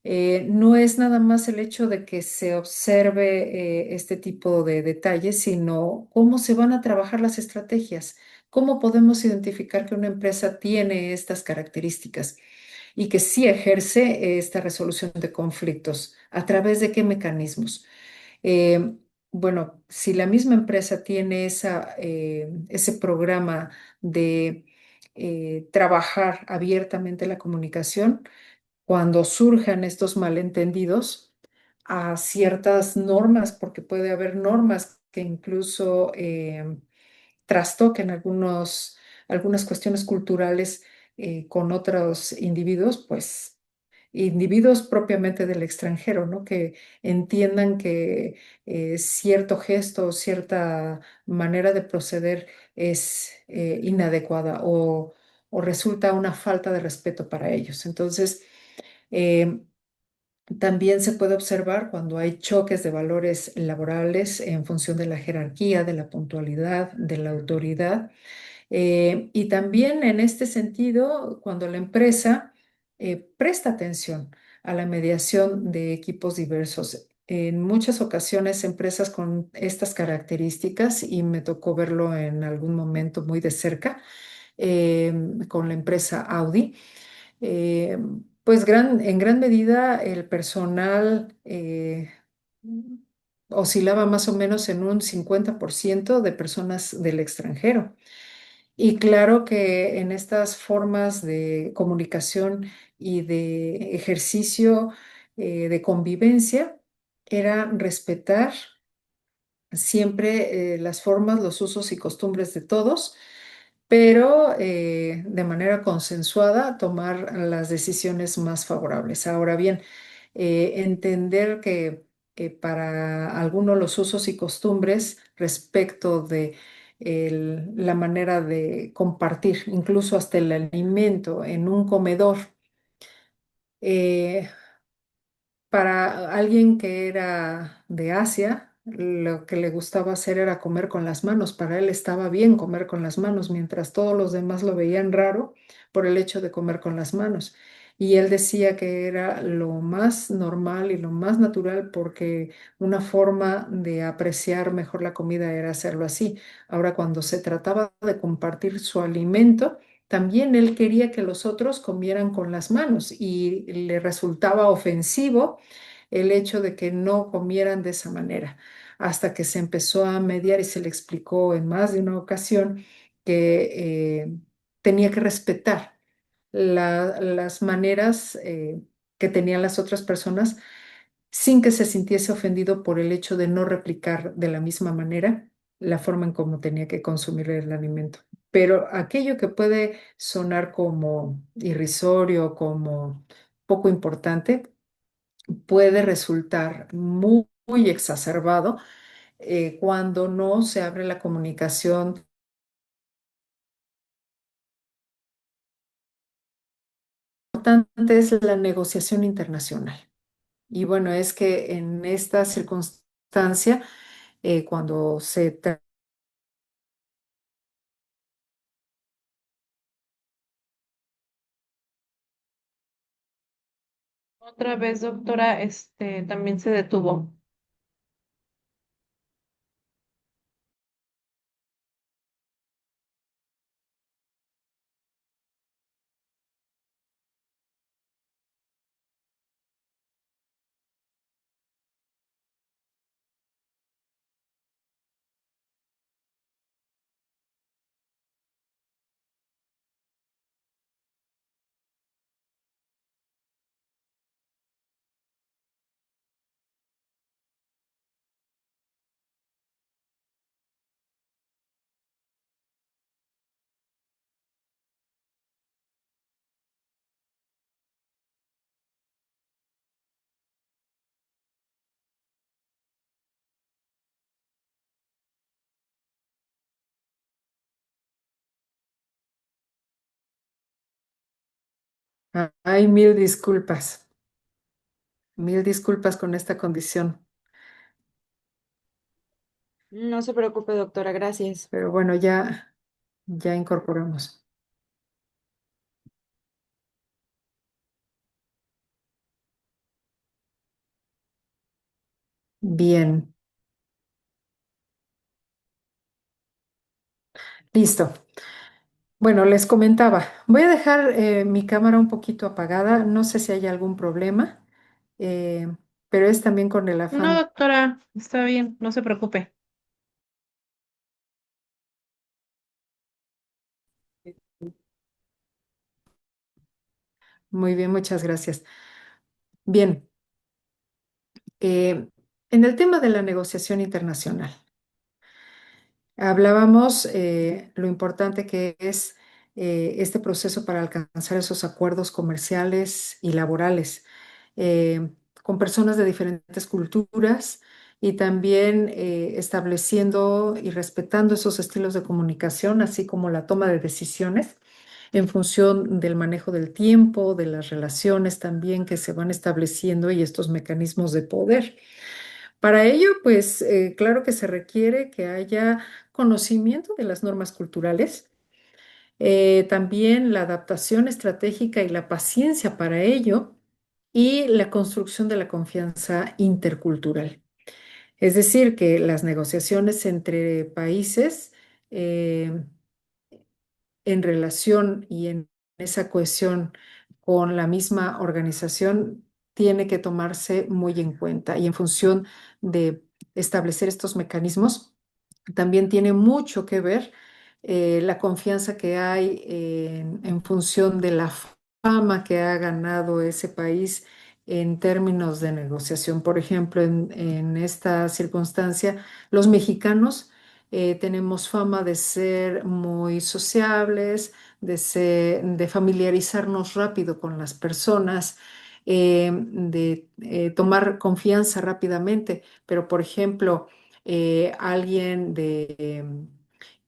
No es nada más el hecho de que se observe este tipo de detalles, sino cómo se van a trabajar las estrategias, cómo podemos identificar que una empresa tiene estas características y que sí ejerce esta resolución de conflictos, a través de qué mecanismos. Eh, bueno, si la misma empresa tiene ese programa de trabajar abiertamente la comunicación, cuando surjan estos malentendidos a ciertas normas, porque puede haber normas que incluso trastoquen algunas cuestiones culturales con otros individuos, pues individuos propiamente del extranjero, ¿no? Que entiendan que cierto gesto o cierta manera de proceder es inadecuada o resulta una falta de respeto para ellos. Entonces, eh, también se puede observar cuando hay choques de valores laborales en función de la jerarquía, de la puntualidad, de la autoridad. Y también en este sentido, cuando la empresa presta atención a la mediación de equipos diversos. En muchas ocasiones, empresas con estas características, y me tocó verlo en algún momento muy de cerca, con la empresa Audi, eh, pues en gran medida el personal oscilaba más o menos en un 50% de personas del extranjero. Y claro que en estas formas de comunicación y de ejercicio de convivencia era respetar siempre las formas, los usos y costumbres de todos, pero de manera consensuada tomar las decisiones más favorables. Ahora bien, entender que para algunos los usos y costumbres respecto de la manera de compartir, incluso hasta el alimento en un comedor, eh, para alguien que era de Asia, lo que le gustaba hacer era comer con las manos. Para él estaba bien comer con las manos, mientras todos los demás lo veían raro por el hecho de comer con las manos. Y él decía que era lo más normal y lo más natural porque una forma de apreciar mejor la comida era hacerlo así. Ahora, cuando se trataba de compartir su alimento, también él quería que los otros comieran con las manos y le resultaba ofensivo el hecho de que no comieran de esa manera, hasta que se empezó a mediar y se le explicó en más de una ocasión que tenía que respetar las maneras que tenían las otras personas sin que se sintiese ofendido por el hecho de no replicar de la misma manera la forma en cómo tenía que consumir el alimento. Pero aquello que puede sonar como irrisorio, como poco importante, puede resultar muy exacerbado cuando no se abre la comunicación. Lo importante es la negociación internacional. Y bueno, es que en esta circunstancia, cuando se Otra vez, doctora, también se detuvo. Hay mil disculpas con esta condición, No se preocupe, doctora, gracias. pero bueno, ya incorporamos. Bien, listo. Bueno, les comentaba, voy a dejar mi cámara un poquito apagada, no sé si hay algún problema, eh, pero es también con el No, afán. doctora, está bien, no se preocupe. Muy bien, muchas gracias. Bien, en el tema de la negociación internacional. Hablábamos lo importante que es este proceso para alcanzar esos acuerdos comerciales y laborales eh, con personas de diferentes culturas y también estableciendo y respetando esos estilos de comunicación, así como la toma de decisiones en función del manejo del tiempo, de las relaciones también que se van estableciendo y estos mecanismos de poder. Para ello, pues claro que se requiere que haya conocimiento de las normas culturales, también la adaptación estratégica y la paciencia para ello y la construcción de la confianza intercultural. Es decir, que las negociaciones entre países eh, en relación y en esa cohesión con la misma organización tiene que tomarse muy en cuenta y en función de establecer estos mecanismos también tiene mucho que ver la confianza que hay en función de la fama que ha ganado ese país en términos de negociación. Por ejemplo, en esta circunstancia, los mexicanos tenemos fama de ser muy sociables, de familiarizarnos rápido con las personas, de tomar confianza rápidamente. Pero, por ejemplo, alguien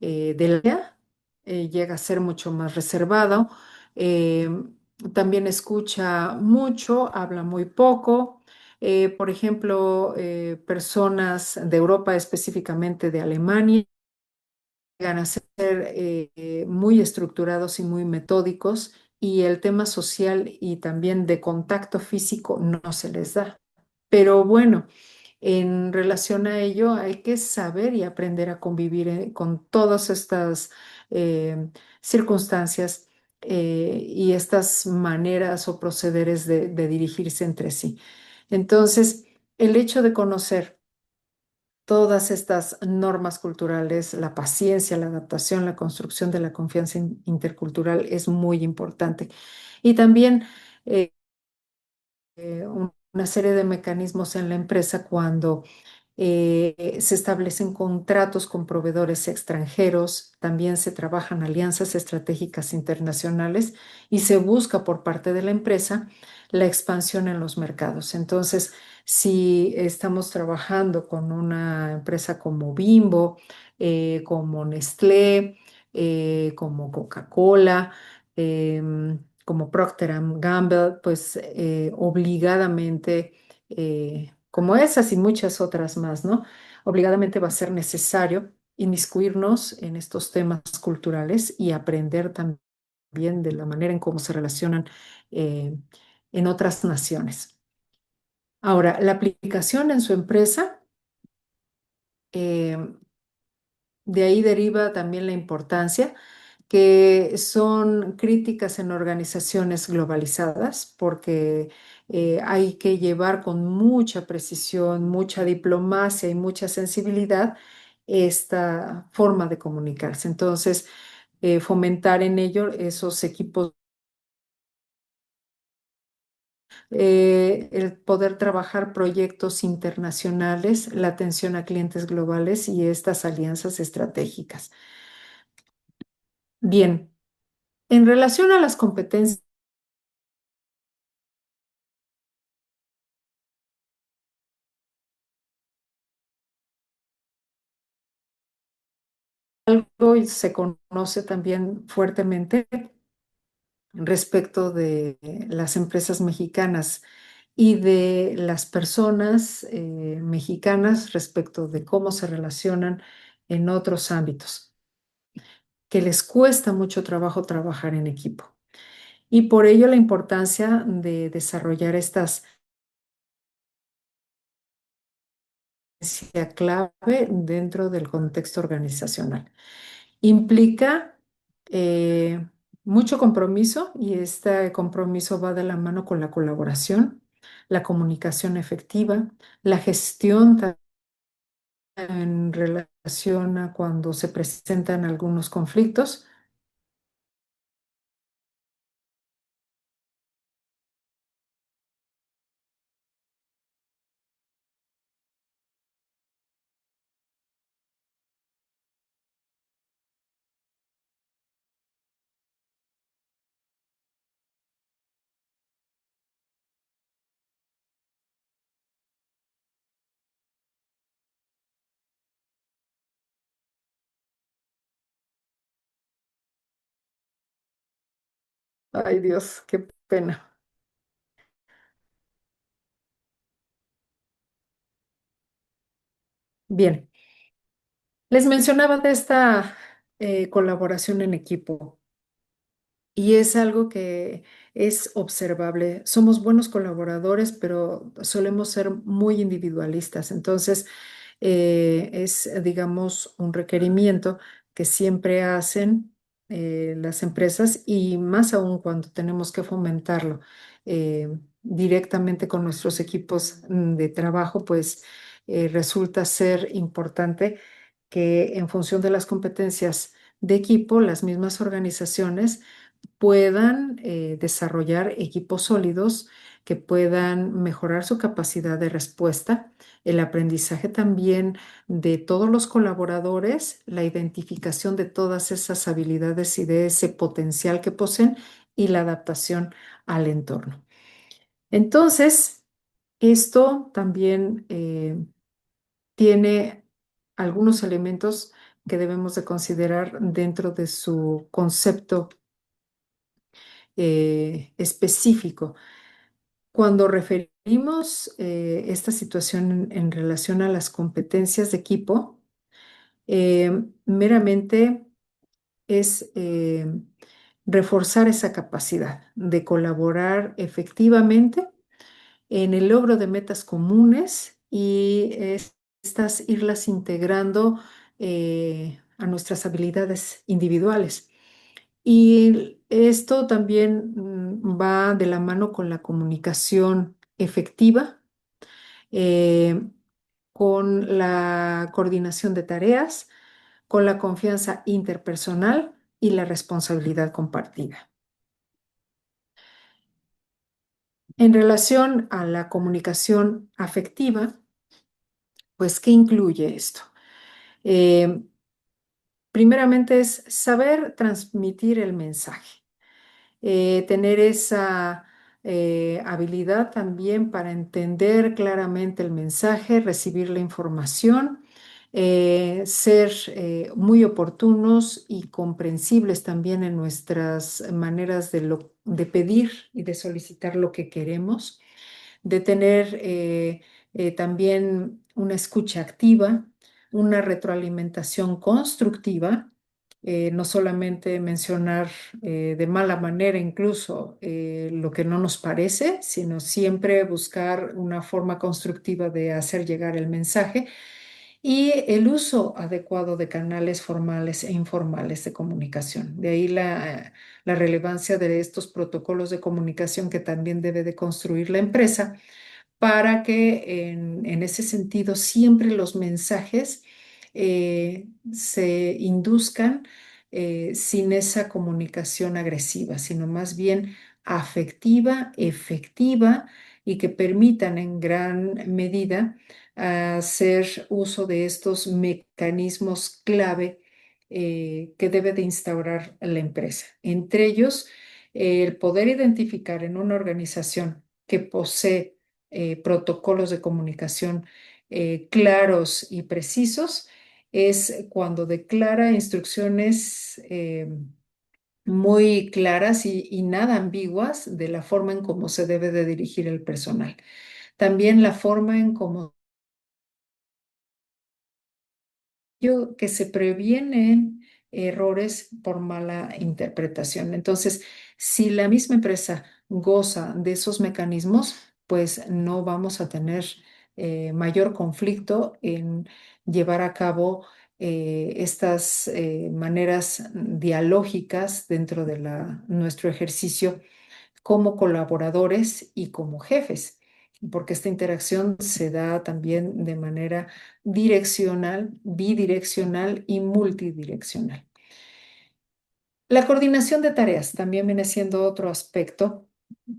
de la área, llega a ser mucho más reservado. eh, También escucha mucho, habla muy poco. Por ejemplo, personas de Europa, específicamente de Alemania, llegan a ser muy estructurados y muy metódicos y el tema social y también de contacto físico no se les da. Pero bueno, en relación a ello hay que saber y aprender a convivir con todas estas circunstancias y estas maneras o procederes de dirigirse entre sí. Entonces, el hecho de conocer todas estas normas culturales, la paciencia, la adaptación, la construcción de la confianza intercultural es muy importante. Y también eh, una serie de mecanismos en la empresa cuando se establecen contratos con proveedores extranjeros, también se trabajan alianzas estratégicas internacionales y se busca por parte de la empresa la expansión en los mercados. Entonces, si estamos trabajando con una empresa como Bimbo, como Nestlé, como Coca-Cola, como Procter and Gamble, pues obligadamente como esas y muchas otras más, ¿no? Obligadamente va a ser necesario inmiscuirnos en estos temas culturales y aprender también de la manera en cómo se relacionan eh, en otras naciones. Ahora, la aplicación en su empresa, eh, de ahí deriva también la importancia que son críticas en organizaciones globalizadas, porque hay que llevar con mucha precisión, mucha diplomacia y mucha sensibilidad esta forma de comunicarse. Entonces, fomentar en ello esos equipos, el poder trabajar proyectos internacionales, la atención a clientes globales y estas alianzas estratégicas. Bien, en relación a las competencias, algo se conoce también fuertemente respecto de las empresas mexicanas y de las personas mexicanas respecto de cómo se relacionan en otros ámbitos, que les cuesta mucho trabajo trabajar en equipo. Y por ello la importancia de desarrollar estas clave dentro del contexto organizacional. Implica mucho compromiso y este compromiso va de la mano con la colaboración, la comunicación efectiva, la gestión en relación a cuando se presentan algunos conflictos. Ay, Dios, qué pena. Bien, les mencionaba de esta colaboración en equipo. Y es algo que es observable. Somos buenos colaboradores, pero solemos ser muy individualistas. Entonces, es, digamos, un requerimiento que siempre hacen las empresas y más aún cuando tenemos que fomentarlo directamente con nuestros equipos de trabajo, pues resulta ser importante que en función de las competencias de equipo, las mismas organizaciones puedan desarrollar equipos sólidos que puedan mejorar su capacidad de respuesta, el aprendizaje también de todos los colaboradores, la identificación de todas esas habilidades y de ese potencial que poseen y la adaptación al entorno. Entonces, esto también tiene algunos elementos que debemos de considerar dentro de su concepto específico. Cuando referimos esta situación en relación a las competencias de equipo, meramente es reforzar esa capacidad de colaborar efectivamente en el logro de metas comunes y estas irlas integrando a nuestras habilidades individuales. Y esto también va de la mano con la comunicación efectiva, eh, con la coordinación de tareas, con la confianza interpersonal y la responsabilidad compartida. En relación a la comunicación afectiva, pues, ¿qué incluye esto? Eh, Primeramente es saber transmitir el mensaje, tener esa habilidad también para entender claramente el mensaje, recibir la información, ser muy oportunos y comprensibles también en nuestras maneras de pedir y de solicitar lo que queremos, de tener también una escucha activa, una retroalimentación constructiva, no solamente mencionar de mala manera incluso lo que no nos parece, sino siempre buscar una forma constructiva de hacer llegar el mensaje y el uso adecuado de canales formales e informales de comunicación. De ahí la relevancia de estos protocolos de comunicación que también debe de construir la empresa para que en ese sentido siempre los mensajes se induzcan sin esa comunicación agresiva, sino más bien afectiva, efectiva y que permitan en gran medida hacer uso de estos mecanismos clave que debe de instaurar la empresa. Entre ellos, el poder identificar en una organización que posee protocolos de comunicación claros y precisos, es cuando declara instrucciones muy claras y nada ambiguas de la forma en cómo se debe de dirigir el personal. También la forma en cómo que se previenen errores por mala interpretación. Entonces, si la misma empresa goza de esos mecanismos, pues no vamos a tener mayor conflicto en llevar a cabo estas maneras dialógicas dentro de nuestro ejercicio como colaboradores y como jefes, porque esta interacción se da también de manera direccional, bidireccional y multidireccional. La coordinación de tareas también viene siendo otro aspecto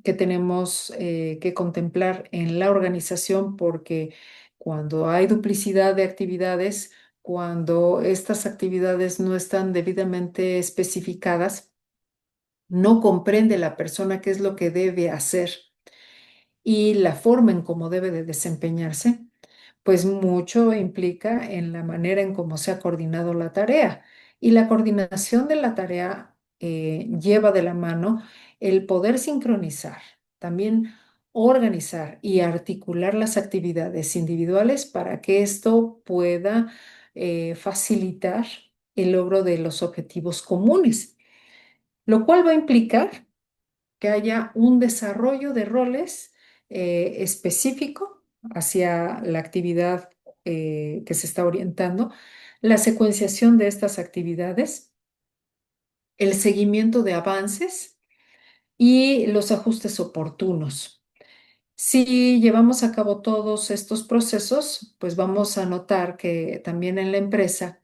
que tenemos que contemplar en la organización, porque cuando hay duplicidad de actividades, cuando estas actividades no están debidamente especificadas, no comprende la persona qué es lo que debe hacer y la forma en cómo debe de desempeñarse, pues mucho implica en la manera en cómo se ha coordinado la tarea. Y la coordinación de la tarea lleva de la mano el poder sincronizar, también organizar y articular las actividades individuales para que esto pueda facilitar el logro de los objetivos comunes, lo cual va a implicar que haya un desarrollo de roles específico hacia la actividad que se está orientando, la secuenciación de estas actividades, el seguimiento de avances y los ajustes oportunos. Si llevamos a cabo todos estos procesos, pues vamos a notar que también en la empresa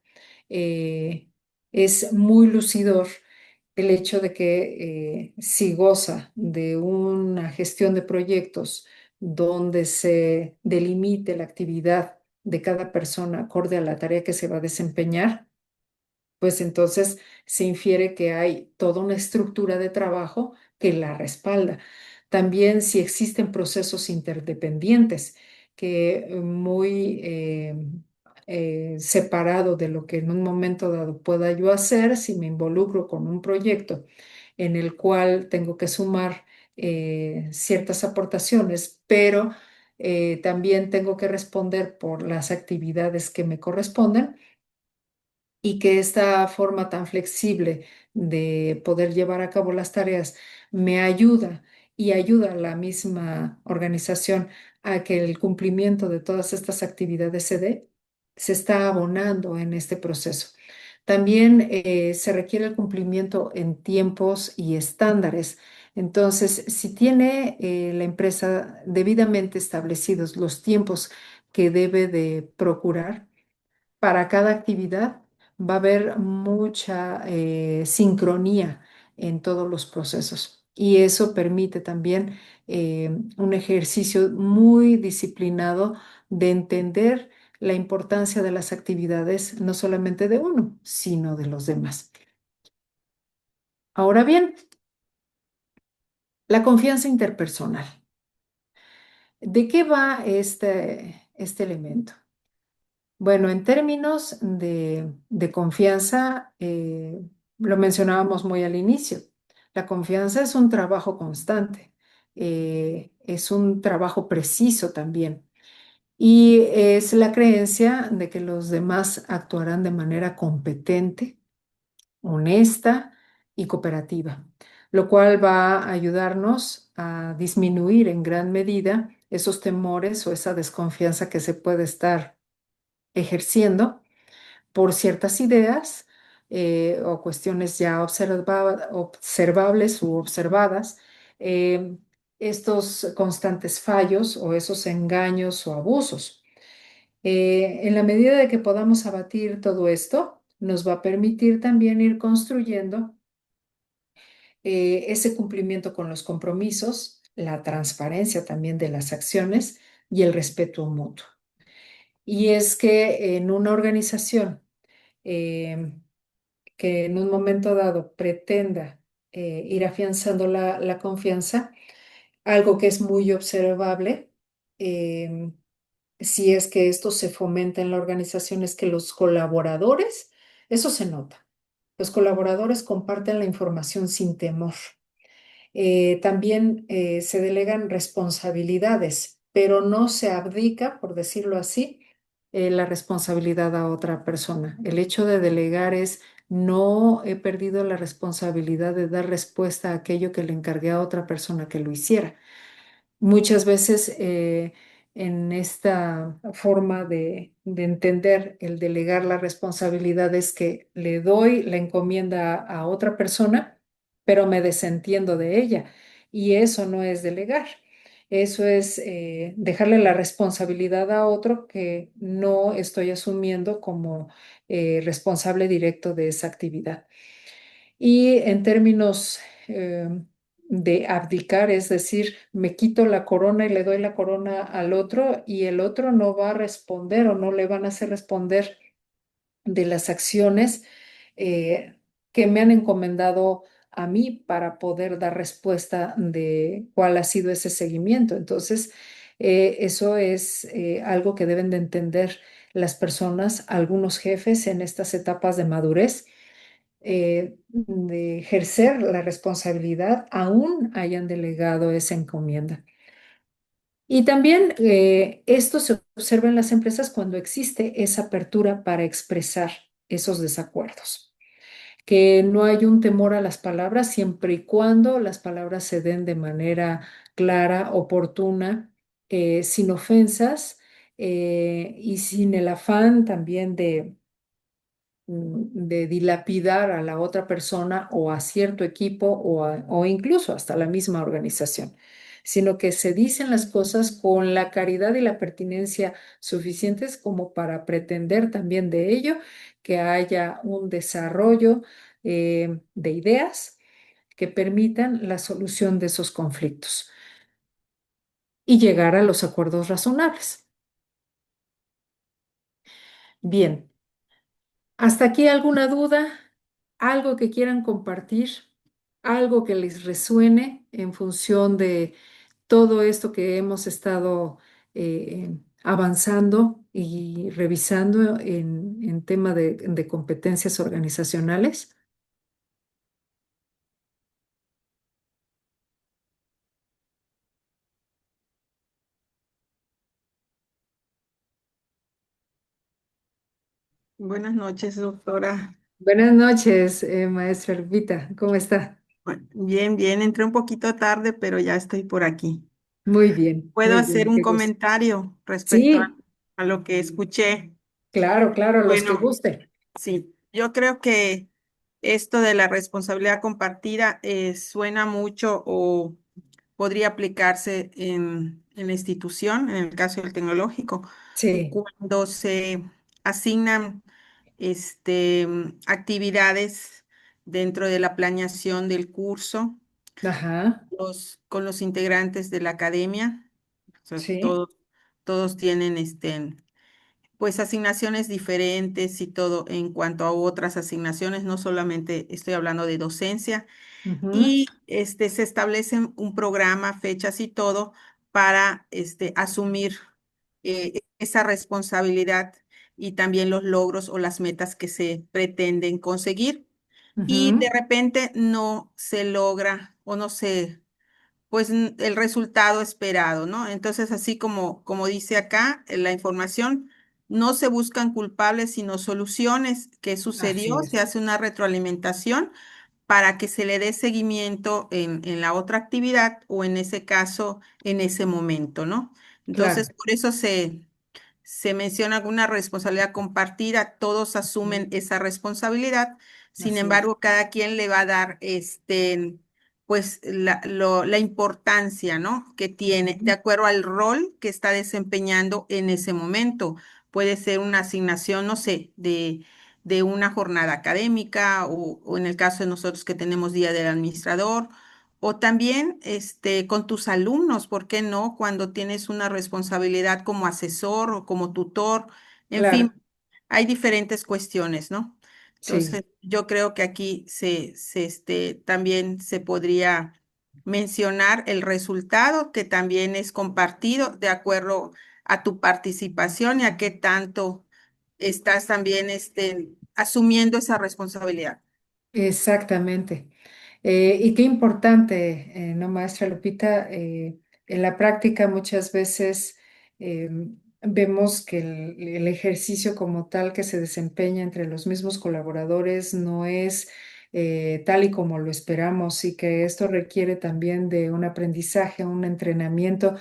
es muy lucidor el hecho de que si goza de una gestión de proyectos donde se delimite la actividad de cada persona acorde a la tarea que se va a desempeñar, pues entonces se infiere que hay toda una estructura de trabajo que la respalda. También si existen procesos interdependientes que muy separado de lo que en un momento dado pueda yo hacer, si me involucro con un proyecto en el cual tengo que sumar ciertas aportaciones, pero también tengo que responder por las actividades que me corresponden y que esta forma tan flexible de poder llevar a cabo las tareas me ayuda y ayuda a la misma organización a que el cumplimiento de todas estas actividades se dé, se está abonando en este proceso. También se requiere el cumplimiento en tiempos y estándares. Entonces, si tiene la empresa debidamente establecidos los tiempos que debe de procurar para cada actividad, va a haber mucha sincronía en todos los procesos. Y eso permite también un ejercicio muy disciplinado de entender la importancia de las actividades, no solamente de uno, sino de los demás. Ahora bien, la confianza interpersonal. ¿De qué va este elemento? Bueno, en términos de confianza, lo mencionábamos muy al inicio. La confianza es un trabajo constante, es un trabajo preciso también. Y es la creencia de que los demás actuarán de manera competente, honesta y cooperativa, lo cual va a ayudarnos a disminuir en gran medida esos temores o esa desconfianza que se puede estar ejerciendo por ciertas ideas o cuestiones ya observables u observadas. eh, Estos constantes fallos o esos engaños o abusos. En la medida de que podamos abatir todo esto, nos va a permitir también ir construyendo ese cumplimiento con los compromisos, la transparencia también de las acciones y el respeto mutuo. Y es que en una organización eh, que en un momento dado pretenda ir afianzando la confianza, algo que es muy observable, eh, si es que esto se fomenta en la organización, es que los colaboradores, eso se nota, los colaboradores comparten la información sin temor. También se delegan responsabilidades, pero no se abdica, por decirlo así, la responsabilidad a otra persona. El hecho de delegar es, no he perdido la responsabilidad de dar respuesta a aquello que le encargué a otra persona que lo hiciera. Muchas veces en esta forma de entender el delegar la responsabilidad es que le doy la encomienda a otra persona, pero me desentiendo de ella. Y eso no es delegar. Eso es dejarle la responsabilidad a otro que no estoy asumiendo como responsable directo de esa actividad. Y en términos de abdicar, es decir, me quito la corona y le doy la corona al otro y el otro no va a responder o no le van a hacer responder de las acciones que me han encomendado a mí para poder dar respuesta de cuál ha sido ese seguimiento. Entonces, eso es algo que deben de entender las personas, algunos jefes en estas etapas de madurez de ejercer la responsabilidad, aún hayan delegado esa encomienda. Y también esto se observa en las empresas cuando existe esa apertura para expresar esos desacuerdos, que no hay un temor a las palabras siempre y cuando las palabras se den de manera clara, oportuna, sin ofensas y sin el afán también de dilapidar a la otra persona o a cierto equipo o incluso hasta la misma organización, sino que se dicen las cosas con la caridad y la pertinencia suficientes como para pretender también de ello que haya un desarrollo de ideas que permitan la solución de esos conflictos y llegar a los acuerdos razonables. Bien. ¿Hasta aquí alguna duda? ¿Algo que quieran compartir? ¿Algo que les resuene en función de todo esto que hemos estado avanzando y revisando en tema de competencias organizacionales? Buenas noches, doctora. Buenas noches, maestra Lupita. ¿Cómo está? Bueno, bien, bien, entré un poquito tarde, pero ya estoy por aquí. ¿Puedo Muy hacer bien, un qué gusto. comentario respecto Sí, a lo que escuché? claro, claro, los que Bueno, guste. sí. Yo creo que esto de la responsabilidad compartida suena mucho o podría aplicarse en la institución, en el caso del tecnológico, Sí, cuando se asignan actividades dentro de la planeación del curso ajá, con los integrantes de la academia. O sea, sí, todos tienen pues asignaciones diferentes y todo en cuanto a otras asignaciones, no solamente estoy hablando de docencia, ujú, y se establecen un programa, fechas y todo para asumir esa responsabilidad y también los logros o las metas que se pretenden conseguir. Y de ujú, repente no se logra o no se pues el resultado esperado, ¿no? Entonces, así como dice acá, en la información, no se buscan culpables, sino soluciones. ¿Qué sucedió? así Se es, hace una retroalimentación para que se le dé seguimiento en la otra actividad o en ese caso, en ese momento, ¿no? Entonces, claro, por eso se menciona una responsabilidad compartida, todos asumen esa responsabilidad, sin así es, embargo, cada quien le va a dar pues la importancia, ¿no? Que tiene de ujú, acuerdo al rol que está desempeñando en ese momento. Puede ser una asignación, no sé, de una jornada académica o en el caso de nosotros que tenemos Día del Administrador o también con tus alumnos, ¿por qué no? Cuando tienes una responsabilidad como asesor o como tutor, en claro, fin, hay diferentes cuestiones, ¿no? Entonces, sí. yo creo que aquí también se podría mencionar el resultado que también es compartido de acuerdo a tu participación y a qué tanto estás también asumiendo esa responsabilidad. Exactamente. Y qué importante, ¿no, maestra Lupita? En la práctica muchas veces eh, vemos que el ejercicio como tal que se desempeña entre los mismos colaboradores no es tal y como lo esperamos y que esto requiere también de un aprendizaje, un entrenamiento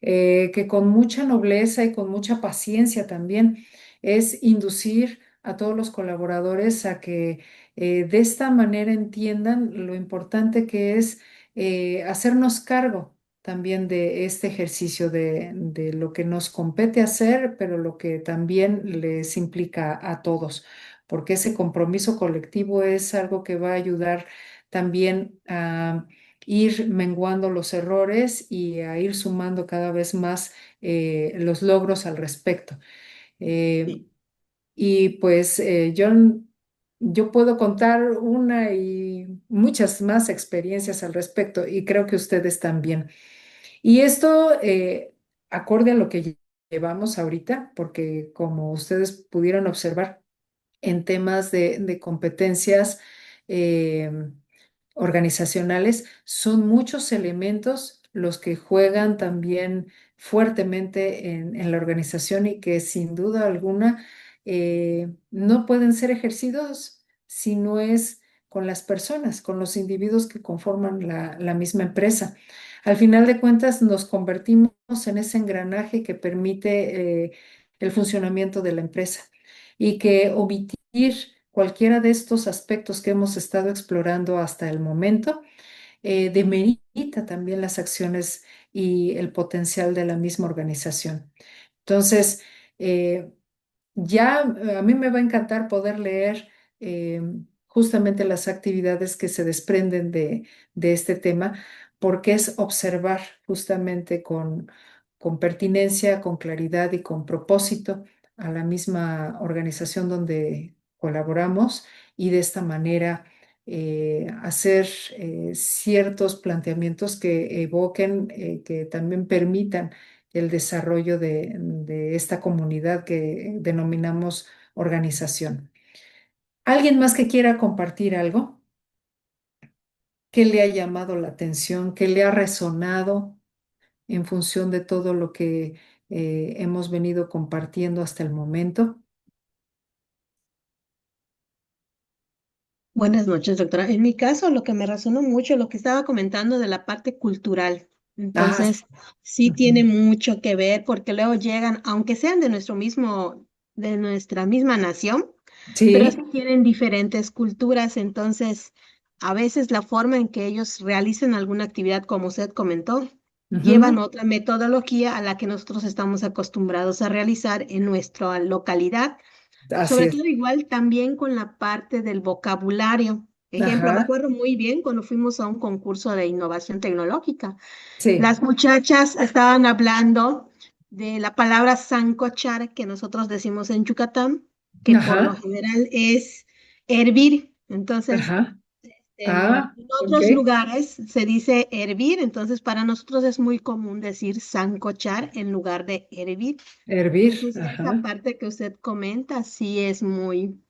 que con mucha nobleza y con mucha paciencia también es inducir a todos los colaboradores a que de esta manera entiendan lo importante que es hacernos cargo también de este ejercicio, de lo que nos compete hacer, pero lo que también les implica a todos, porque ese compromiso colectivo es algo que va a ayudar también a ir menguando los errores y a ir sumando cada vez más los logros al respecto. Eh, Sí, y pues yo puedo contar una y muchas más experiencias al respecto y creo que ustedes también. Y esto, acorde a lo que llevamos ahorita, porque como ustedes pudieron observar en temas de competencias, eh, organizacionales, son muchos elementos los que juegan también fuertemente en la organización y que sin duda alguna no pueden ser ejercidos si no es con las personas, con los individuos que conforman la misma empresa. Al final de cuentas, nos convertimos en ese engranaje que permite el funcionamiento de la empresa y que omitir cualquiera de estos aspectos que hemos estado explorando hasta el momento demerita también las acciones y el potencial de la misma organización. Entonces, eh, ya a mí me va a encantar poder leer eh, justamente las actividades que se desprenden de este tema, porque es observar justamente con pertinencia, con claridad y con propósito a la misma organización donde colaboramos y de esta manera hacer ciertos planteamientos que evoquen, que también permitan el desarrollo de esta comunidad que denominamos organización. ¿Alguien más que quiera compartir algo? ¿Qué le ha llamado la atención? ¿Qué le ha resonado en función de todo lo que hemos venido compartiendo hasta el momento? Buenas noches, doctora. En mi caso, lo que me resonó mucho, lo que estaba comentando de la parte cultural. Ah, Entonces, sí tiene ujú, mucho que ver porque luego llegan, aunque sean de nuestro mismo de nuestra misma nación, pero sí Sí, tienen diferentes culturas, entonces a veces la forma en que ellos realicen alguna actividad, como usted comentó, llevan ujú, otra metodología a la que nosotros estamos acostumbrados a realizar en nuestra localidad, así sobre es. todo igual también con la parte del vocabulario. Ejemplo, me Ajá, acuerdo muy bien cuando fuimos a un concurso de innovación tecnológica. sí, Las muchachas estaban hablando de la palabra sancochar, que nosotros decimos en Yucatán, que por lo ajá, general es hervir. Entonces, ajá. Ah, en ok. otros lugares se dice hervir, entonces para nosotros es muy común decir sancochar en lugar de hervir. Hervir, Entonces, esa ajá, parte que usted comenta sí es muy,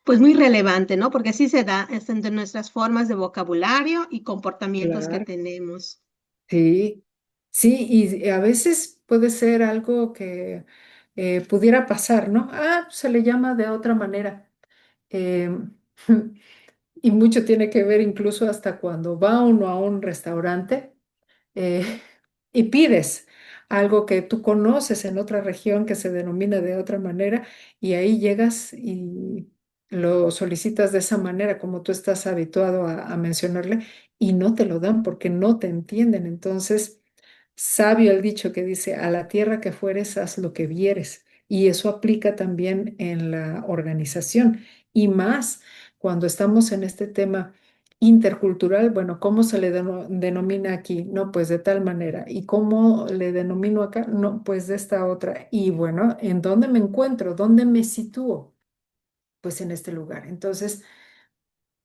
pues muy relevante, ¿no? Porque sí se da es entre nuestras formas de vocabulario y comportamientos que claro. tenemos. Sí, sí, y a veces puede ser algo que pudiera pasar, ¿no? Ah, se le llama de otra manera. Em, y mucho tiene que ver incluso hasta cuando va uno a un restaurante eh, y pides algo que tú conoces en otra región que se denomina de otra manera y ahí llegas y lo solicitas de esa manera como tú estás habituado a mencionarle y no te lo dan porque no te entienden. Entonces, sabio el dicho que dice, a la tierra que fueres, haz lo que vieres. Y eso aplica también en la organización y más cuando estamos en este tema intercultural, bueno, ¿cómo se le denomina aquí? No, pues de tal manera. ¿Y cómo le denomino acá? No, pues de esta otra. Y bueno, ¿en dónde me encuentro? ¿Dónde me sitúo? Pues en este lugar. Entonces,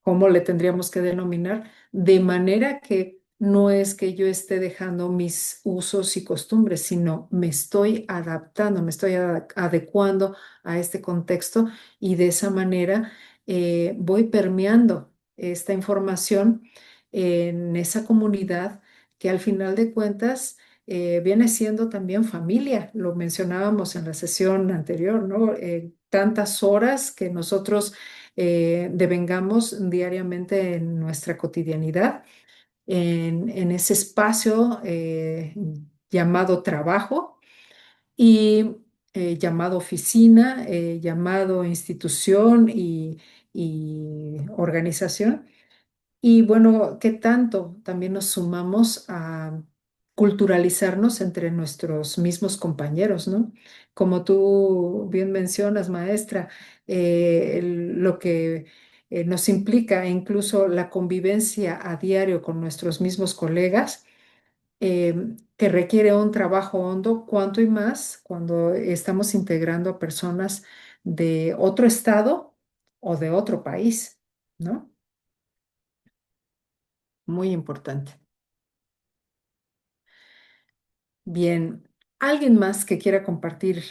¿cómo le tendríamos que denominar? De manera que no es que yo esté dejando mis usos y costumbres, sino me estoy adaptando, me estoy adecuando a este contexto y de esa manera voy permeando esta información en esa comunidad que al final de cuentas viene siendo también familia. Lo mencionábamos en la sesión anterior, ¿no? Tantas horas que nosotros devengamos diariamente en nuestra cotidianidad, en ese espacio llamado trabajo y llamado oficina, llamado institución y organización. Y bueno, ¿qué tanto también nos sumamos a culturalizarnos entre nuestros mismos compañeros, ¿no? Como tú bien mencionas, maestra, lo que nos implica incluso la convivencia a diario con nuestros mismos colegas, que requiere un trabajo hondo, cuanto y más cuando estamos integrando a personas de otro estado o de otro país, ¿no? Muy importante. Bien, ¿alguien más que quiera compartir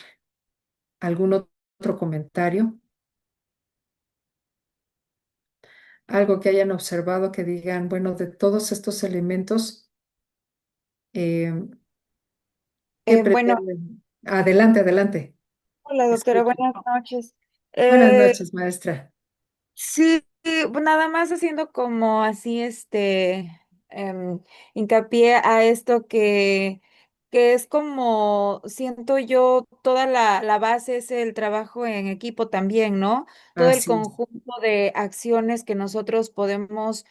algún otro comentario? Algo que hayan observado que digan, bueno, de todos estos elementos, eh, ¿qué Bueno, pretenden? Adelante, adelante. hola doctora, Escucho. buenas noches. Buenas Eh, noches, maestra. sí, nada más haciendo como así, hincapié a esto que es como, siento yo, toda la base es el trabajo en equipo también, ¿no? Todo el Así es. conjunto de acciones que nosotros podemos,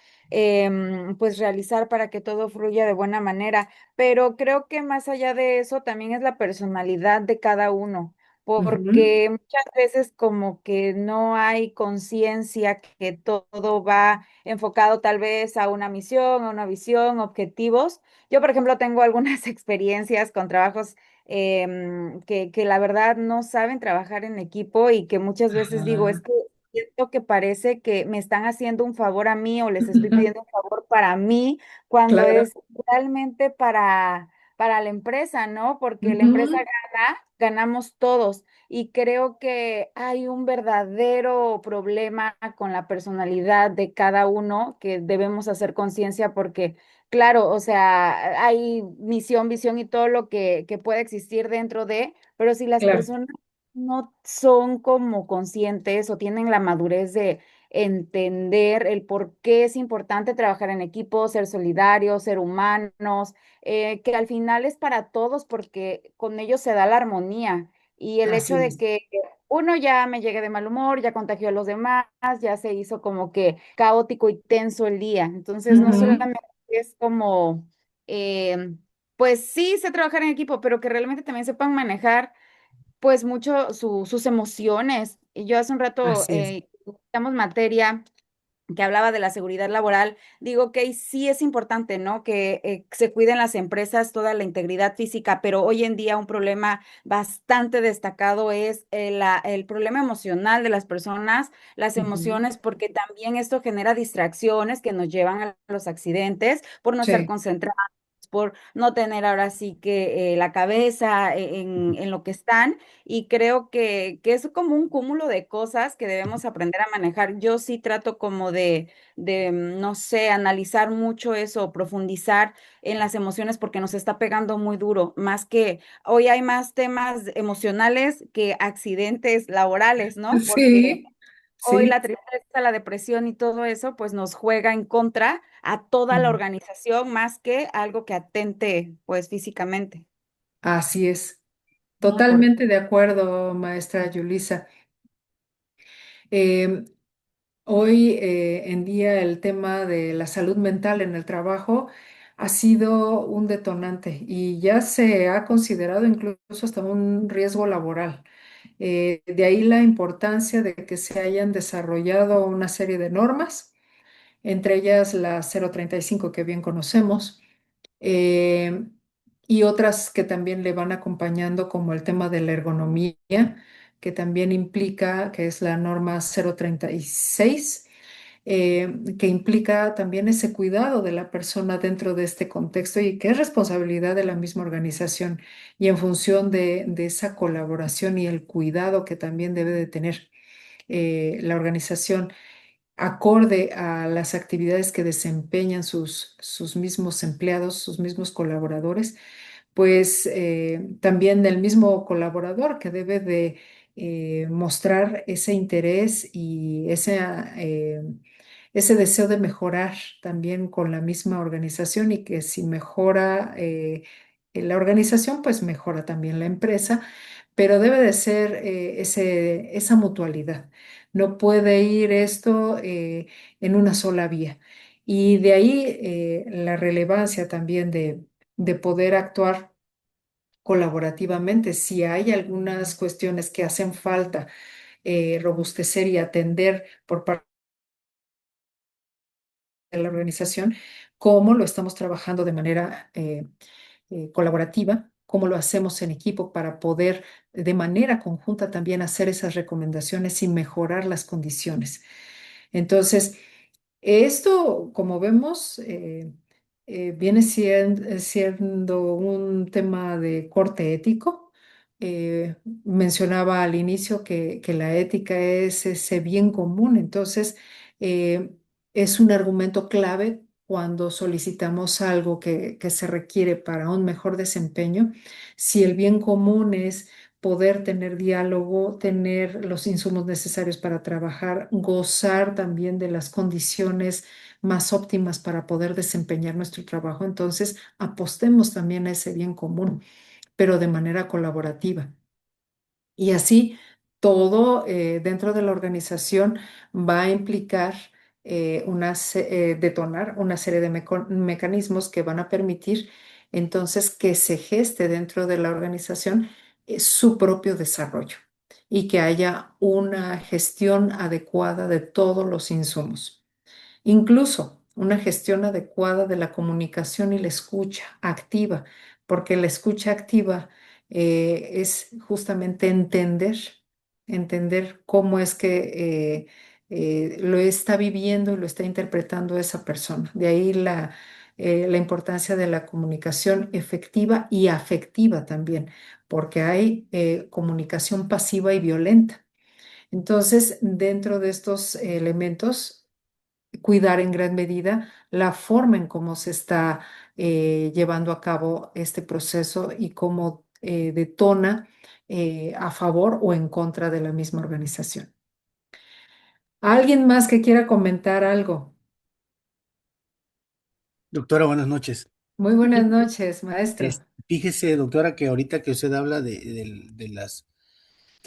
pues, realizar para que todo fluya de buena manera. Pero creo que más allá de eso también es la personalidad de cada uno, Ujú, porque muchas veces como que no hay conciencia que todo va enfocado tal vez a una misión, a una visión, objetivos. Yo, por ejemplo, tengo algunas experiencias con trabajos que la verdad no saben trabajar en equipo y que muchas veces digo, es ajá, que siento que parece que me están haciendo un favor a mí o les estoy pidiendo un favor para mí cuando claro. es realmente para la empresa, ¿no? Porque la empresa Ujú, ganamos todos. Y creo que hay un verdadero problema con la personalidad de cada uno que debemos hacer conciencia porque, claro, o sea, hay misión, visión y todo lo que puede existir dentro de, pero si las claro, personas no son como conscientes o tienen la madurez de entender el por qué es importante trabajar en equipo, ser solidarios, ser humanos, que al final es para todos porque con ellos se da la armonía. Y el hecho Así de es. que uno ya me llegue de mal humor, ya contagió a los demás, ya se hizo como que caótico y tenso el día. Entonces, no Ujú. solamente es como, pues sí, sé trabajar en equipo, pero que realmente también sepan manejar pues mucho sus emociones. Y yo hace un rato, Así es. damos materia que hablaba de la seguridad laboral, digo que sí es importante, ¿no? Que se cuiden las empresas toda la integridad física, pero hoy en día un problema bastante destacado es el problema emocional de las personas, las Ujú. emociones, porque también esto genera distracciones que nos llevan a los accidentes por no estar Sí, concentrados, por no tener ahora sí que la cabeza en lo que están. Y creo que es como un cúmulo de cosas que debemos aprender a manejar. Yo sí trato como no sé, analizar mucho eso, profundizar en las emociones porque nos está pegando muy duro, más que hoy hay más temas emocionales que accidentes laborales, ¿no? Porque sí, hoy sí. la tristeza, la depresión y todo eso, pues nos juega en contra a toda la Mm. organización más que algo que atente, pues físicamente. Así es. Muy importante. Totalmente de acuerdo, maestra Yulisa. Eh, Hoy en día el tema de la salud mental en el trabajo ha sido un detonante y ya se ha considerado incluso hasta un riesgo laboral. De ahí la importancia de que se hayan desarrollado una serie de normas, entre ellas la 035 que bien conocemos, eh, y otras que también le van acompañando, como el tema de la ergonomía, que también implica, que es la norma 036, que implica también ese cuidado de la persona dentro de este contexto y que es responsabilidad de la misma organización y en función de esa colaboración y el cuidado que también debe de tener la organización acorde a las actividades que desempeñan sus mismos empleados, sus mismos colaboradores, pues también del mismo colaborador que debe de mostrar ese interés y ese deseo de mejorar también con la misma organización y que si mejora la organización, pues mejora también la empresa, pero debe de ser esa mutualidad. No puede ir esto en una sola vía. Y de ahí la relevancia también de poder actuar colaborativamente. Si hay algunas cuestiones que hacen falta robustecer y atender por parte de la organización, cómo lo estamos trabajando de manera colaborativa, cómo lo hacemos en equipo para poder de manera conjunta también hacer esas recomendaciones y mejorar las condiciones. Entonces, esto, como vemos, viene siendo un tema de corte ético. Mencionaba al inicio que la ética es ese bien común, entonces eh, es un argumento clave cuando solicitamos algo que se requiere para un mejor desempeño. Si el bien común es poder tener diálogo, tener los insumos necesarios para trabajar, gozar también de las condiciones más óptimas para poder desempeñar nuestro trabajo. Entonces, apostemos también a ese bien común, pero de manera colaborativa. Y así todo dentro de la organización va a implicar detonar una serie de mecanismos que van a permitir entonces que se geste dentro de la organización su propio desarrollo y que haya una gestión adecuada de todos los insumos. Incluso una gestión adecuada de la comunicación y la escucha activa, porque la escucha activa es justamente entender cómo es que lo está viviendo y lo está interpretando esa persona. De ahí la importancia de la comunicación efectiva y afectiva también, porque hay comunicación pasiva y violenta. Entonces, dentro de estos elementos, cuidar en gran medida la forma en cómo se está llevando a cabo este proceso y cómo detona a favor o en contra de la misma organización. ¿Alguien más que quiera comentar algo? Doctora, buenas noches. Muy buenas noches, maestro. Fíjese, doctora, que ahorita que usted habla de las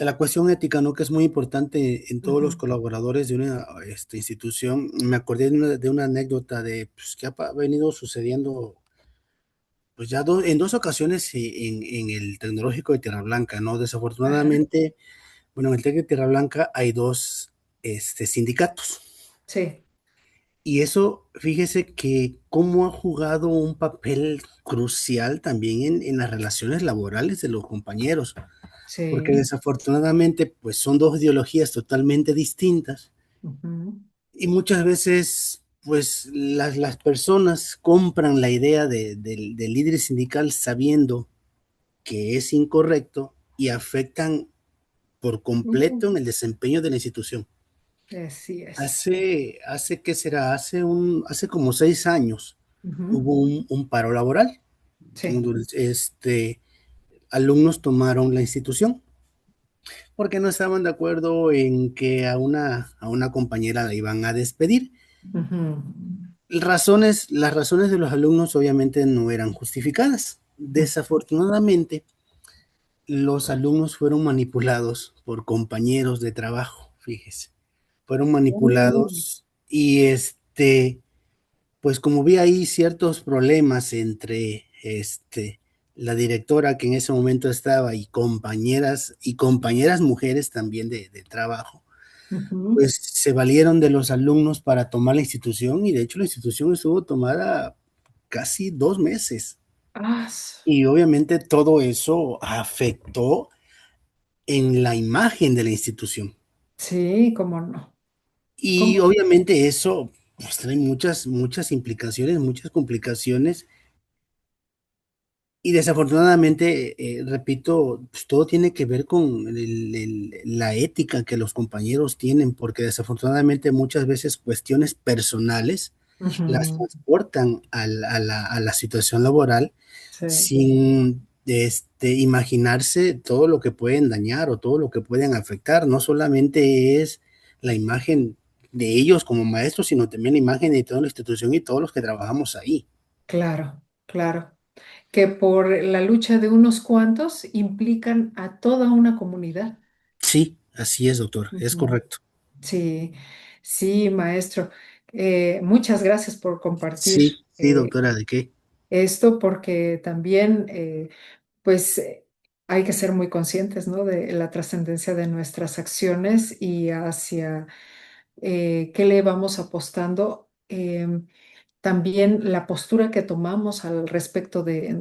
de la cuestión ética, ¿no? Que es muy importante en todos los Ujú. colaboradores de una institución. Me acordé de una anécdota de pues, que ha venido sucediendo pues ya en dos ocasiones en el Tecnológico de Tierra Blanca, ¿no? Ajá. Desafortunadamente, bueno, en el TEC de Tierra Blanca hay dos sindicatos. Sí, Y eso, fíjese que cómo ha jugado un papel crucial también en las relaciones laborales de los compañeros, porque sí. desafortunadamente, pues son dos ideologías totalmente distintas Ujú. y muchas veces, pues las personas compran la idea del líder sindical sabiendo que es incorrecto y afectan por Mm. completo en el desempeño de la institución. Así es. Hace ¿qué será? Hace como 6 años Ujú. hubo un paro laboral, Sí. donde alumnos tomaron la institución porque no estaban de acuerdo en que a una compañera la iban a despedir. Ujú. Las razones de los alumnos obviamente no eran justificadas. Desafortunadamente, los alumnos fueron manipulados por compañeros de trabajo, fíjese. Fueron Mm. manipulados y pues como vi ahí ciertos problemas entre la directora que en ese momento estaba y compañeras mujeres también de trabajo, Ujú. pues se valieron de los alumnos para tomar la institución y de hecho la institución estuvo tomada casi 2 meses. Ah, Y obviamente todo eso afectó en la imagen de la institución. sí, cómo no. Y ¿Cómo? obviamente eso pues, trae muchas implicaciones, muchas complicaciones. Y desafortunadamente, repito, pues todo tiene que ver con la ética que los compañeros tienen, porque desafortunadamente muchas veces cuestiones personales las Ujú. transportan a la situación laboral Sí, sin imaginarse todo lo que pueden dañar o todo lo que pueden afectar. No solamente es la imagen de ellos como maestros, sino también la imagen de toda la institución y todos los que trabajamos ahí. claro, claro. Que por la lucha de unos cuantos implican a toda una comunidad. Sí, así es, doctor, es Ujú. correcto. Sí, sí, maestro. Muchas gracias por compartir Sí, sí, doctora, ¿de qué? esto, porque también, pues, hay que ser muy conscientes, ¿no? De la trascendencia de nuestras acciones y hacia qué le vamos apostando. También la postura que tomamos al respecto de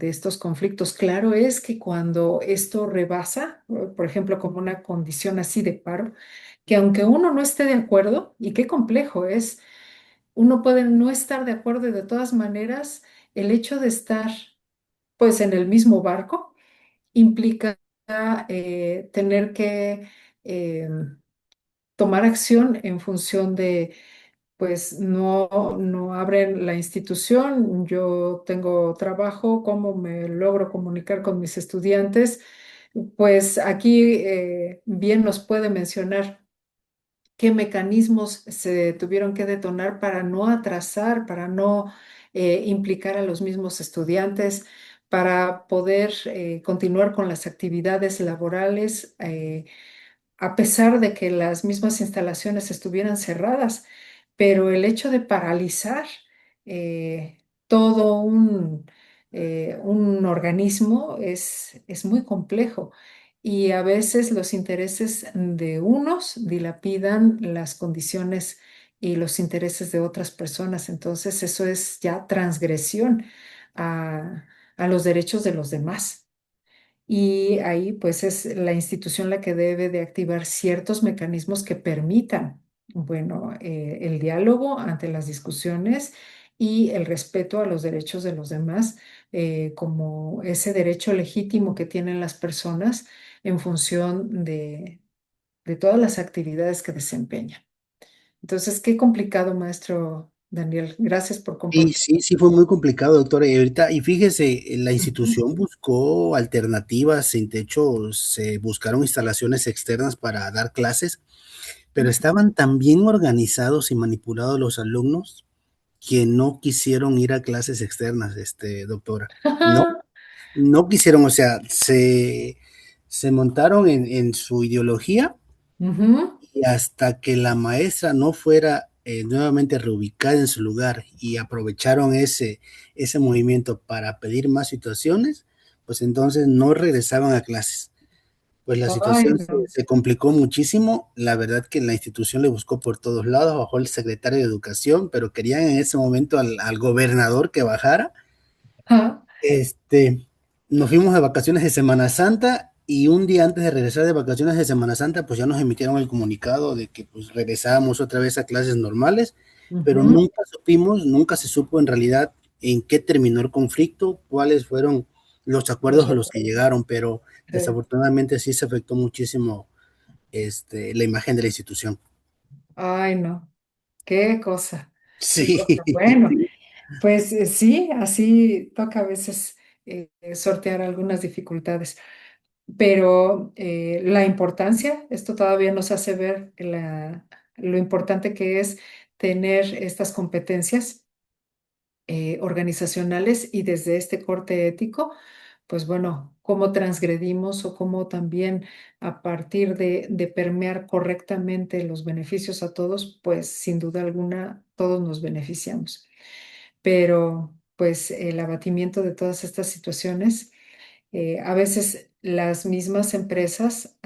estos conflictos. Claro es que cuando esto rebasa, por ejemplo, como una condición así de paro, que aunque uno no esté de acuerdo, y qué complejo es, uno puede no estar de acuerdo y de todas maneras el hecho de estar pues en el mismo barco implica tener que eh, tomar acción en función de pues no abren la institución, yo tengo trabajo, ¿cómo me logro comunicar con mis estudiantes? Pues aquí bien nos puede mencionar qué mecanismos se tuvieron que detonar para no atrasar, para no implicar a los mismos estudiantes, para poder continuar con las actividades laborales. A pesar de que las mismas instalaciones estuvieran cerradas, pero el hecho de paralizar todo un organismo es muy complejo y a veces los intereses de unos dilapidan las condiciones y los intereses de otras personas. Entonces eso es ya transgresión a, a los derechos de los demás. Y ahí pues es la institución la que debe de activar ciertos mecanismos que permitan, bueno, el diálogo ante las discusiones y el respeto a los derechos de los demás, como ese derecho legítimo que tienen las personas en función de todas las actividades que desempeñan. Entonces, qué complicado, maestro Daniel. Gracias por Sí, compartir. sí, sí fue muy complicado, doctora. Y ahorita, y fíjese, la Ujú. institución buscó alternativas, de hecho, se buscaron instalaciones externas para dar clases, pero estaban tan bien organizados y manipulados los alumnos que no quisieron ir a clases externas, doctora. No, no quisieron, o sea, se montaron en su ideología Ujú. y hasta que la maestra no fuera nuevamente reubicada en su lugar y aprovecharon ese movimiento para pedir más situaciones, pues entonces no regresaban a clases. Pues la Ay, situación no. se complicó muchísimo. La verdad que la institución le buscó por todos lados, bajó el secretario de Educación, pero querían en ese momento al gobernador que bajara. Ah, Este, Nos fuimos de vacaciones de Semana Santa y un día antes de regresar de vacaciones de Semana Santa, pues ya nos emitieron el comunicado de que pues regresábamos otra vez a clases normales, pero ujú. nunca supimos, nunca se supo en realidad en qué terminó el conflicto, cuáles fueron los acuerdos Los a los que acuerdos. llegaron, pero Sí. desafortunadamente sí se afectó muchísimo la imagen de la institución. Ay, no. Qué cosa. Qué Sí, cosa. Bueno, pues sí, así toca a veces sortear algunas dificultades. Pero la importancia, esto todavía nos hace ver lo importante que es tener estas competencias organizacionales y desde este corte ético, pues bueno, cómo transgredimos o cómo también a partir de permear correctamente los beneficios a todos, pues sin duda alguna todos nos beneficiamos. Pero pues el abatimiento de todas estas situaciones a veces las mismas empresas,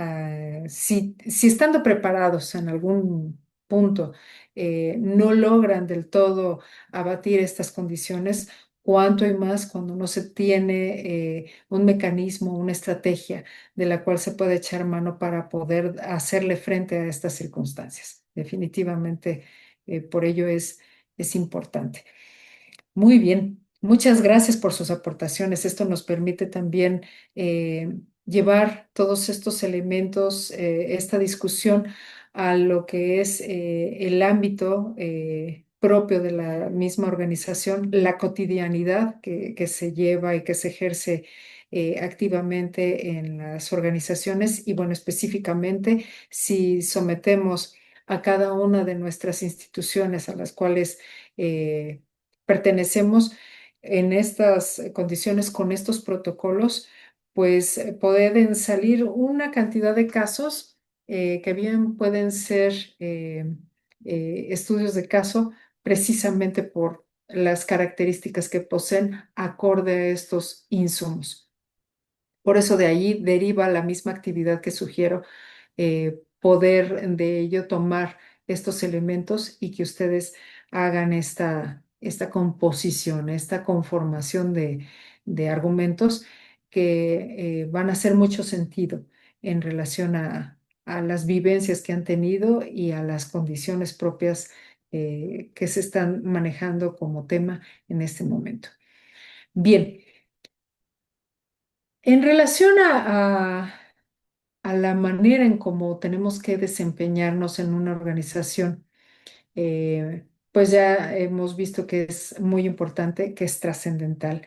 si estando preparados en algún punto, no logran del todo abatir estas condiciones, cuánto y más cuando no se tiene un mecanismo, una estrategia de la cual se puede echar mano para poder hacerle frente a estas circunstancias. Definitivamente, por ello es importante. Muy bien, muchas gracias por sus aportaciones. Esto nos permite también llevar todos estos elementos, esta discusión a lo que es el ámbito propio de la misma organización, la cotidianidad que se lleva y que se ejerce activamente en las organizaciones y bueno, específicamente si sometemos a cada una de nuestras instituciones a las cuales pertenecemos en estas condiciones con estos protocolos, pues pueden salir una cantidad de casos que bien pueden ser estudios de caso precisamente por las características que poseen acorde a estos insumos. Por eso de allí deriva la misma actividad que sugiero, poder de ello tomar estos elementos y que ustedes hagan esta composición, esta conformación de argumentos que van a hacer mucho sentido en relación a las vivencias que han tenido y a las condiciones propias que se están manejando como tema en este momento. Bien, en relación a la manera en cómo tenemos que desempeñarnos en una organización, pues ya hemos visto que es muy importante, que es trascendental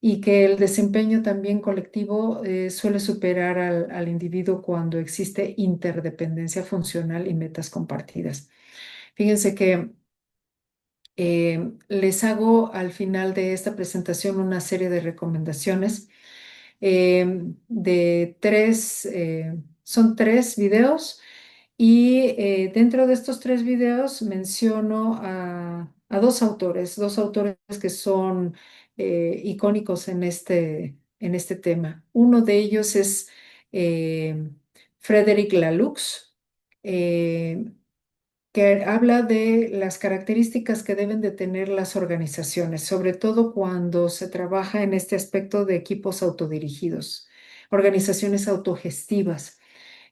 y que el desempeño también colectivo suele superar al individuo cuando existe interdependencia funcional y metas compartidas. Fíjense que les hago al final de esta presentación una serie de recomendaciones de son tres videos y dentro de estos tres videos menciono a dos autores que son icónicos en este tema. Uno de ellos es eh, Frederic Laloux, eh, que habla de las características que deben de tener las organizaciones, sobre todo cuando se trabaja en este aspecto de equipos autodirigidos, organizaciones autogestivas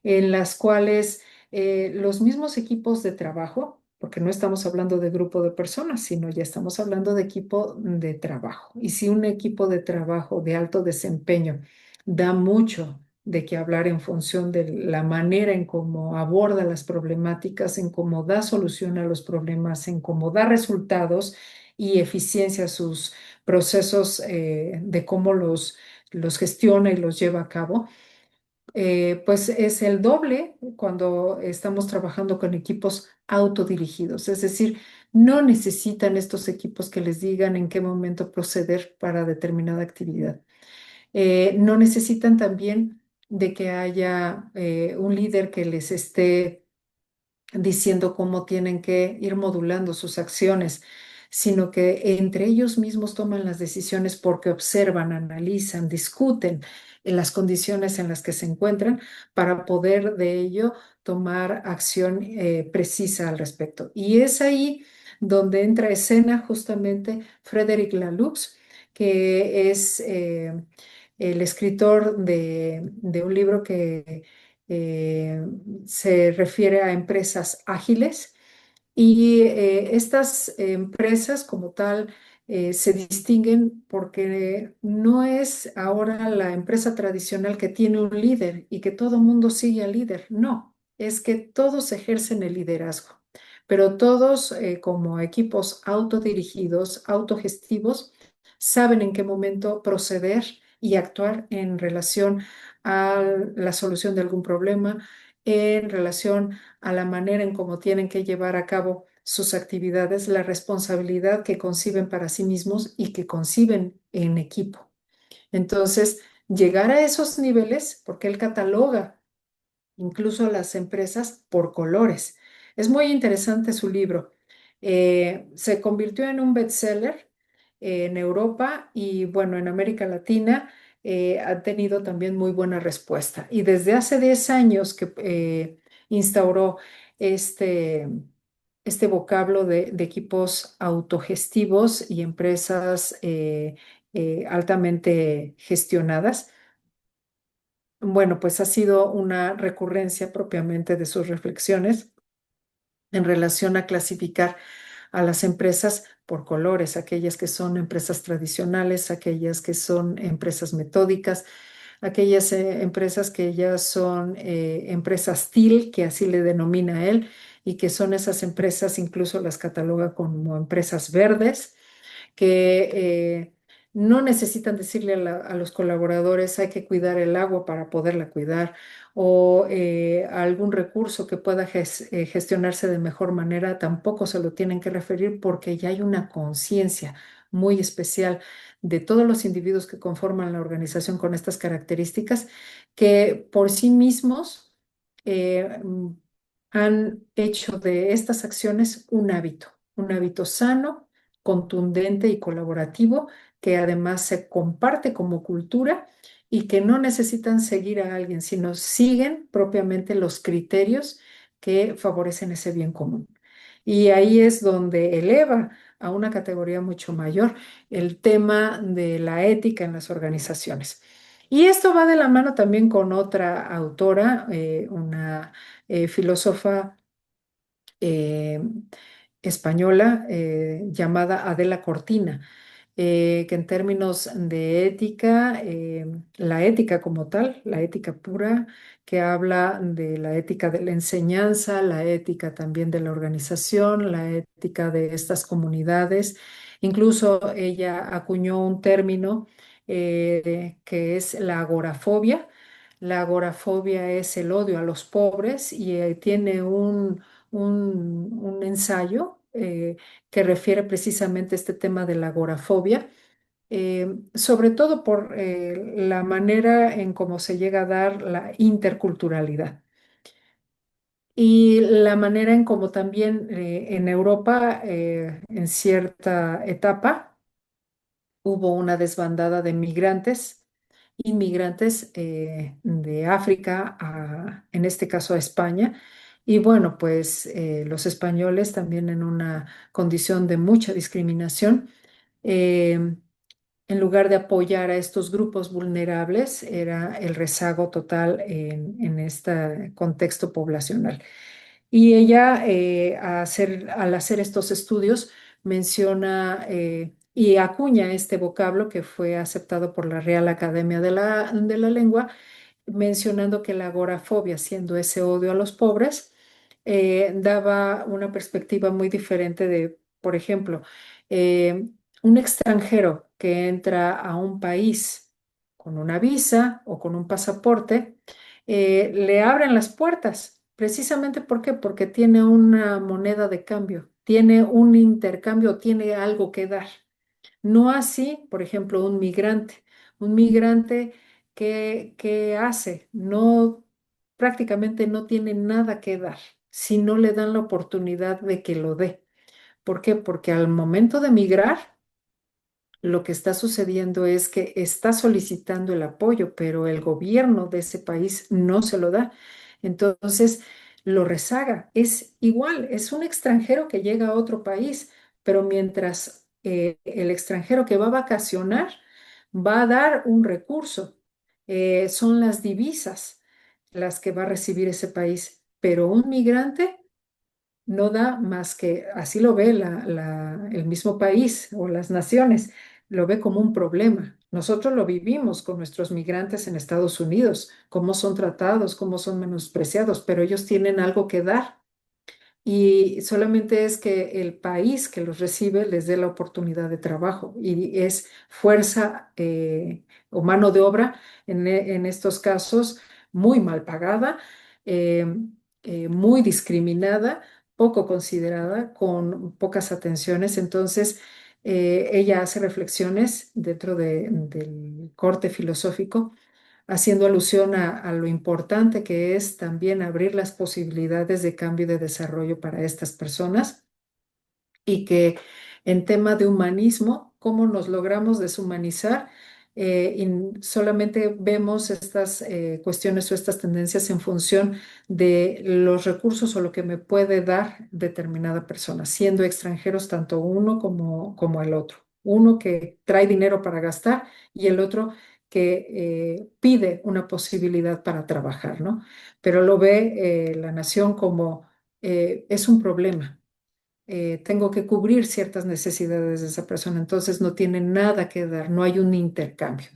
en las cuales los mismos equipos de trabajo, porque no estamos hablando de grupo de personas, sino ya estamos hablando de equipo de trabajo. Y si un equipo de trabajo de alto desempeño da mucho de qué hablar en función de la manera en cómo aborda las problemáticas, en cómo da solución a los problemas, en cómo da resultados y eficiencia a sus procesos de cómo los gestiona y los lleva a cabo, pues es el doble cuando estamos trabajando con equipos autodirigidos. Es decir, no necesitan estos equipos que les digan en qué momento proceder para determinada actividad. No necesitan también de que haya un líder que les esté diciendo cómo tienen que ir modulando sus acciones, sino que entre ellos mismos toman las decisiones porque observan, analizan, discuten en las condiciones en las que se encuentran para poder de ello tomar acción precisa al respecto. Y es ahí donde entra a escena justamente Frédéric Laloux, que es el escritor de un libro que eh, se refiere a empresas ágiles y estas empresas como tal se distinguen porque no es ahora la empresa tradicional que tiene un líder y que todo mundo sigue al líder, no, es que todos ejercen el liderazgo, pero todos como equipos autodirigidos, autogestivos, saben en qué momento proceder y actuar en relación a la solución de algún problema, en relación a la manera en cómo tienen que llevar a cabo sus actividades, la responsabilidad que conciben para sí mismos y que conciben en equipo. Entonces, llegar a esos niveles, porque él cataloga incluso las empresas por colores. Es muy interesante su libro. Se convirtió en un bestseller en Europa y bueno, en América Latina ha tenido también muy buena respuesta. Y desde hace 10 años que instauró este, este vocablo de equipos autogestivos y empresas altamente gestionadas, bueno, pues ha sido una recurrencia propiamente de sus reflexiones en relación a clasificar a las empresas por colores, aquellas que son empresas tradicionales, aquellas que son empresas metódicas, aquellas empresas que ya son empresas TIL, que así le denomina él, y que son esas empresas, incluso las cataloga como empresas verdes que no necesitan decirle a los colaboradores hay que cuidar el agua para poderla cuidar o algún recurso que pueda gestionarse de mejor manera, tampoco se lo tienen que referir porque ya hay una conciencia muy especial de todos los individuos que conforman la organización con estas características que por sí mismos han hecho de estas acciones un hábito sano, contundente y colaborativo, que además se comparte como cultura y que no necesitan seguir a alguien, sino siguen propiamente los criterios que favorecen ese bien común. Y ahí es donde eleva a una categoría mucho mayor el tema de la ética en las organizaciones. Y esto va de la mano también con otra autora, una filósofa eh, española llamada Adela Cortina, que en términos de ética, la ética como tal, la ética pura, que habla de la ética de la enseñanza, la ética también de la organización, la ética de estas comunidades. Incluso ella acuñó un término que es la agorafobia. La agorafobia es el odio a los pobres y tiene un ensayo que refiere precisamente a este tema de la agorafobia, sobre todo por la manera en cómo se llega a dar la interculturalidad y la manera en cómo también en Europa, en cierta etapa, hubo una desbandada de migrantes, inmigrantes de África, en este caso a España. Y bueno, pues los españoles también en una condición de mucha discriminación, eh, en lugar de apoyar a estos grupos vulnerables, era el rezago total en este contexto poblacional. Y ella, al hacer estos estudios, menciona y acuña este vocablo que fue aceptado por la Real Academia de la Lengua, mencionando que la agorafobia, siendo ese odio a los pobres, daba una perspectiva muy diferente de, por ejemplo, eh, un extranjero que entra a un país con una visa o con un pasaporte, le abren las puertas. Precisamente ¿por qué? Porque tiene una moneda de cambio, tiene un intercambio, tiene algo que dar. No así, por ejemplo, un migrante. Un migrante ¿qué hace? No, prácticamente no tiene nada que dar si no le dan la oportunidad de que lo dé. ¿Por qué? Porque al momento de migrar, lo que está sucediendo es que está solicitando el apoyo, pero el gobierno de ese país no se lo da. Entonces, lo rezaga. Es igual, es un extranjero que llega a otro país, pero mientras el extranjero que va a vacacionar va a dar un recurso, son las divisas las que va a recibir ese país, pero un migrante no da más que, así lo ve el mismo país o las naciones, lo ve como un problema. Nosotros lo vivimos con nuestros migrantes en Estados Unidos, cómo son tratados, cómo son menospreciados, pero ellos tienen algo que dar y solamente es que el país que los recibe les dé la oportunidad de trabajo y es fuerza o mano de obra en estos casos muy mal pagada, eh, muy discriminada, poco considerada, con pocas atenciones. Entonces, ella hace reflexiones dentro del corte filosófico haciendo alusión a lo importante que es también abrir las posibilidades de cambio y de desarrollo para estas personas y que en tema de humanismo, cómo nos logramos deshumanizar. Y solamente vemos estas cuestiones o estas tendencias en función de los recursos o lo que me puede dar determinada persona, siendo extranjeros tanto uno como el otro. Uno que trae dinero para gastar y el otro que pide una posibilidad para trabajar, ¿no? Pero lo ve la nación como es un problema, tengo que cubrir ciertas necesidades de esa persona, entonces no tiene nada que dar, no hay un intercambio.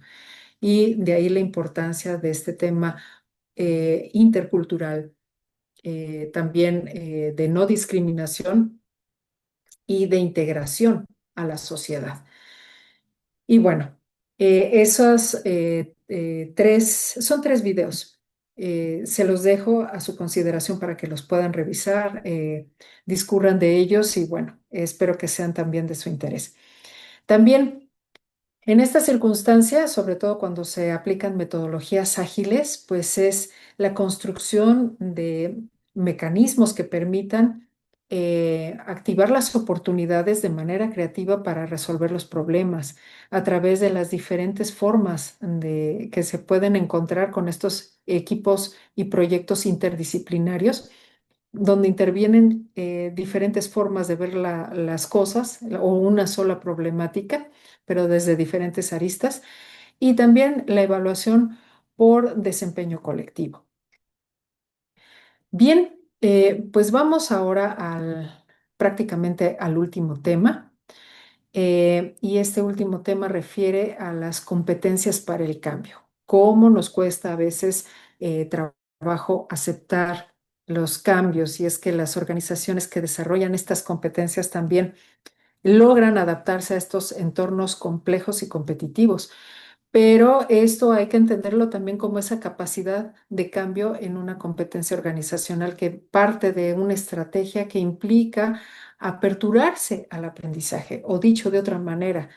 Y de ahí la importancia de este tema intercultural, también de no discriminación y de integración a la sociedad. Y bueno, esos son tres videos. Se los dejo a su consideración para que los puedan revisar, discurran de ellos y bueno, espero que sean también de su interés. También en estas circunstancias, sobre todo cuando se aplican metodologías ágiles, pues es la construcción de mecanismos que permitan activar las oportunidades de manera creativa para resolver los problemas a través de las diferentes formas que se pueden encontrar con estos equipos y proyectos interdisciplinarios donde intervienen diferentes formas de ver las cosas o una sola problemática, pero desde diferentes aristas, y también la evaluación por desempeño colectivo. Bien, pues vamos ahora prácticamente al último tema. Y este último tema refiere a las competencias para el cambio. Cómo nos cuesta a veces trabajo aceptar los cambios y es que las organizaciones que desarrollan estas competencias también logran adaptarse a estos entornos complejos y competitivos. Pero esto hay que entenderlo también como esa capacidad de cambio en una competencia organizacional que parte de una estrategia que implica aperturarse al aprendizaje, o dicho de otra manera,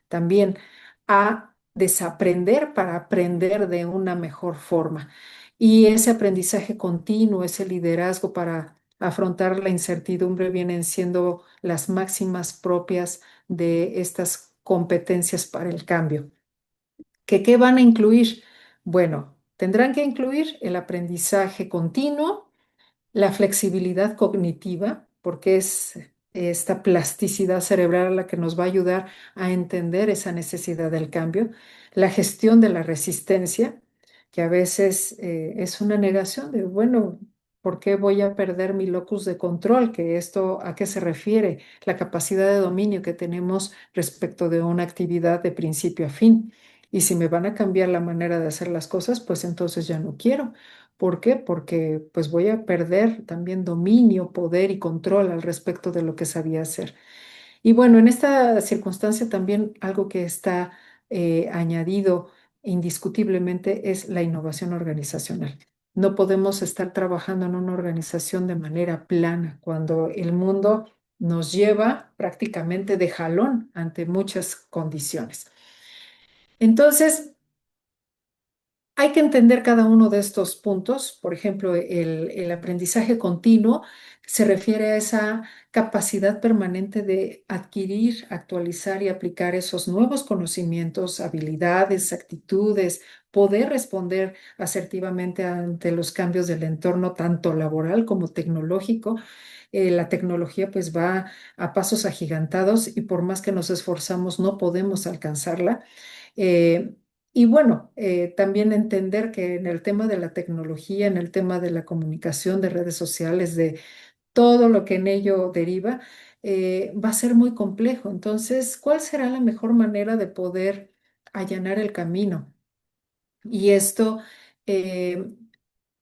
también a desaprender para aprender de una mejor forma. Y ese aprendizaje continuo, ese liderazgo para afrontar la incertidumbre vienen siendo las máximas propias de estas competencias para el cambio. ¿Qué van a incluir? Bueno, tendrán que incluir el aprendizaje continuo, la flexibilidad cognitiva, porque es esta plasticidad cerebral la que nos va a ayudar a entender esa necesidad del cambio, la gestión de la resistencia, que a veces es una negación de, bueno, ¿por qué voy a perder mi locus de control? Que esto, ¿a qué se refiere? La capacidad de dominio que tenemos respecto de una actividad de principio a fin. Y si me van a cambiar la manera de hacer las cosas, pues entonces ya no quiero. ¿Por qué? Porque pues voy a perder también dominio, poder y control al respecto de lo que sabía hacer. Y bueno, en esta circunstancia también algo que está añadido indiscutiblemente es la innovación organizacional. No podemos estar trabajando en una organización de manera plana cuando el mundo nos lleva prácticamente de jalón ante muchas condiciones. Entonces, Hay que entender cada uno de estos puntos. Por ejemplo, el aprendizaje continuo se refiere a esa capacidad permanente de adquirir, actualizar y aplicar esos nuevos conocimientos, habilidades, actitudes, poder responder asertivamente ante los cambios del entorno, tanto laboral como tecnológico. La tecnología pues va a pasos agigantados y por más que nos esforzamos no podemos alcanzarla. Eh, y bueno, también entender que en el tema de la tecnología, en el tema de la comunicación, de redes sociales, de todo lo que en ello deriva, va a ser muy complejo. Entonces, ¿cuál será la mejor manera de poder allanar el camino? Y esto eh,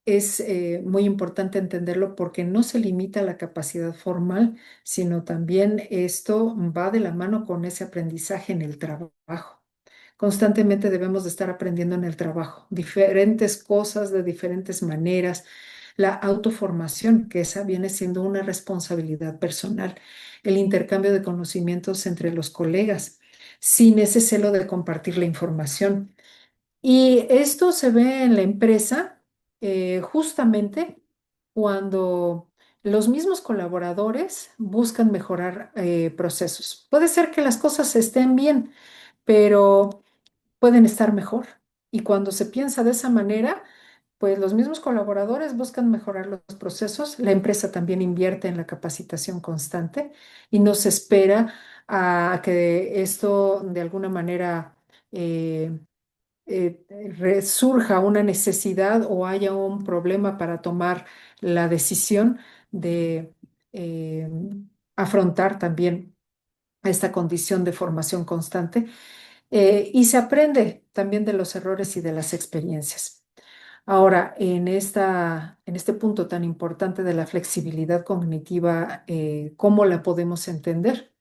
es muy importante entenderlo porque no se limita a la capacidad formal, sino también esto va de la mano con ese aprendizaje en el trabajo. Constantemente debemos de estar aprendiendo en el trabajo, diferentes cosas de diferentes maneras. La autoformación, que esa viene siendo una responsabilidad personal, el intercambio de conocimientos entre los colegas, sin ese celo de compartir la información. Y esto se ve en la empresa justamente cuando los mismos colaboradores buscan mejorar procesos. Puede ser que las cosas estén bien, pero pueden estar mejor. Y cuando se piensa de esa manera, pues los mismos colaboradores buscan mejorar los procesos. La empresa también invierte en la capacitación constante y no se espera a que esto de alguna manera eh, resurja una necesidad o haya un problema para tomar la decisión de eh, afrontar también esta condición de formación constante. Y se aprende también de los errores y de las experiencias. Ahora, en este punto tan importante de la flexibilidad cognitiva, ¿cómo la podemos entender?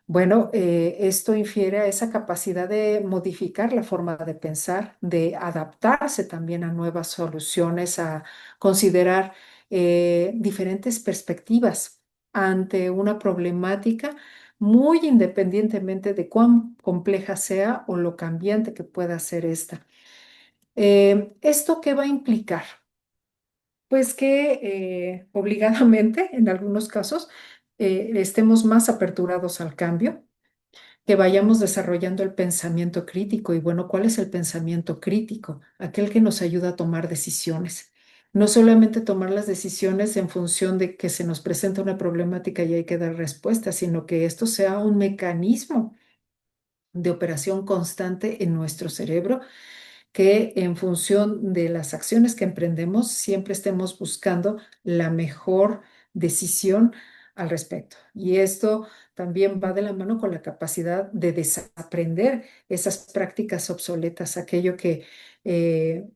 Bueno, esto infiere a esa capacidad de modificar la forma de pensar, de adaptarse también a nuevas soluciones, a considerar diferentes perspectivas ante una problemática, muy independientemente de cuán compleja sea o lo cambiante que pueda ser esta. ¿Esto qué va a implicar? Pues que obligadamente, en algunos casos, estemos más aperturados al cambio, que vayamos desarrollando el pensamiento crítico. Y bueno, ¿cuál es el pensamiento crítico? Aquel que nos ayuda a tomar decisiones. No solamente tomar las decisiones en función de que se nos presenta una problemática y hay que dar respuesta, sino que esto sea un mecanismo de operación constante en nuestro cerebro que en función de las acciones que emprendemos siempre estemos buscando la mejor decisión al respecto. Y esto también va de la mano con la capacidad de desaprender esas prácticas obsoletas, aquello que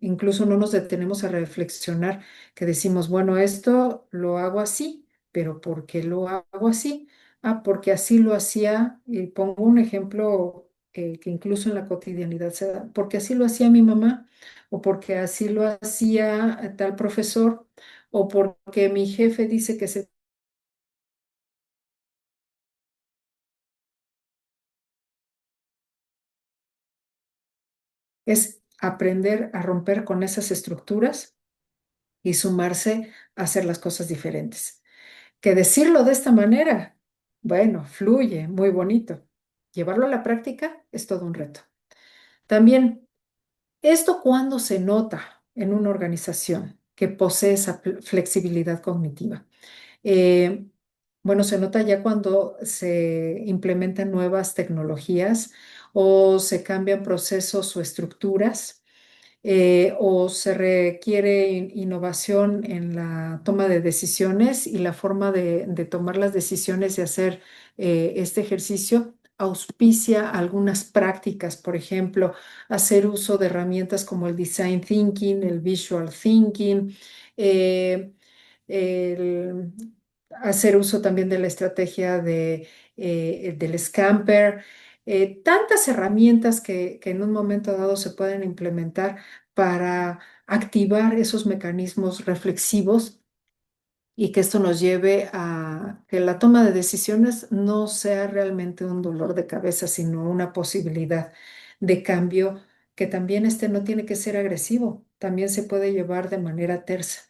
incluso no nos detenemos a reflexionar, que decimos, bueno, esto lo hago así, pero ¿por qué lo hago así? Ah, porque así lo hacía, y pongo un ejemplo que incluso en la cotidianidad se da, porque así lo hacía mi mamá, o porque así lo hacía tal profesor, o porque mi jefe dice que se... Es aprender a romper con esas estructuras y sumarse a hacer las cosas diferentes. Que decirlo de esta manera, bueno, fluye, muy bonito. Llevarlo a la práctica es todo un reto. También, ¿esto cuándo se nota en una organización que posee esa flexibilidad cognitiva? Eh, bueno, se nota ya cuando se implementan nuevas tecnologías o se cambian procesos o estructuras o se requiere innovación en la toma de decisiones y la forma de tomar las decisiones y hacer este ejercicio auspicia algunas prácticas, por ejemplo, hacer uso de herramientas como el design thinking, el visual thinking, eh, el hacer uso también de la estrategia del Scamper, tantas herramientas que en un momento dado se pueden implementar para activar esos mecanismos reflexivos y que esto nos lleve a que la toma de decisiones no sea realmente un dolor de cabeza, sino una posibilidad de cambio que también este no tiene que ser agresivo, también se puede llevar de manera tersa.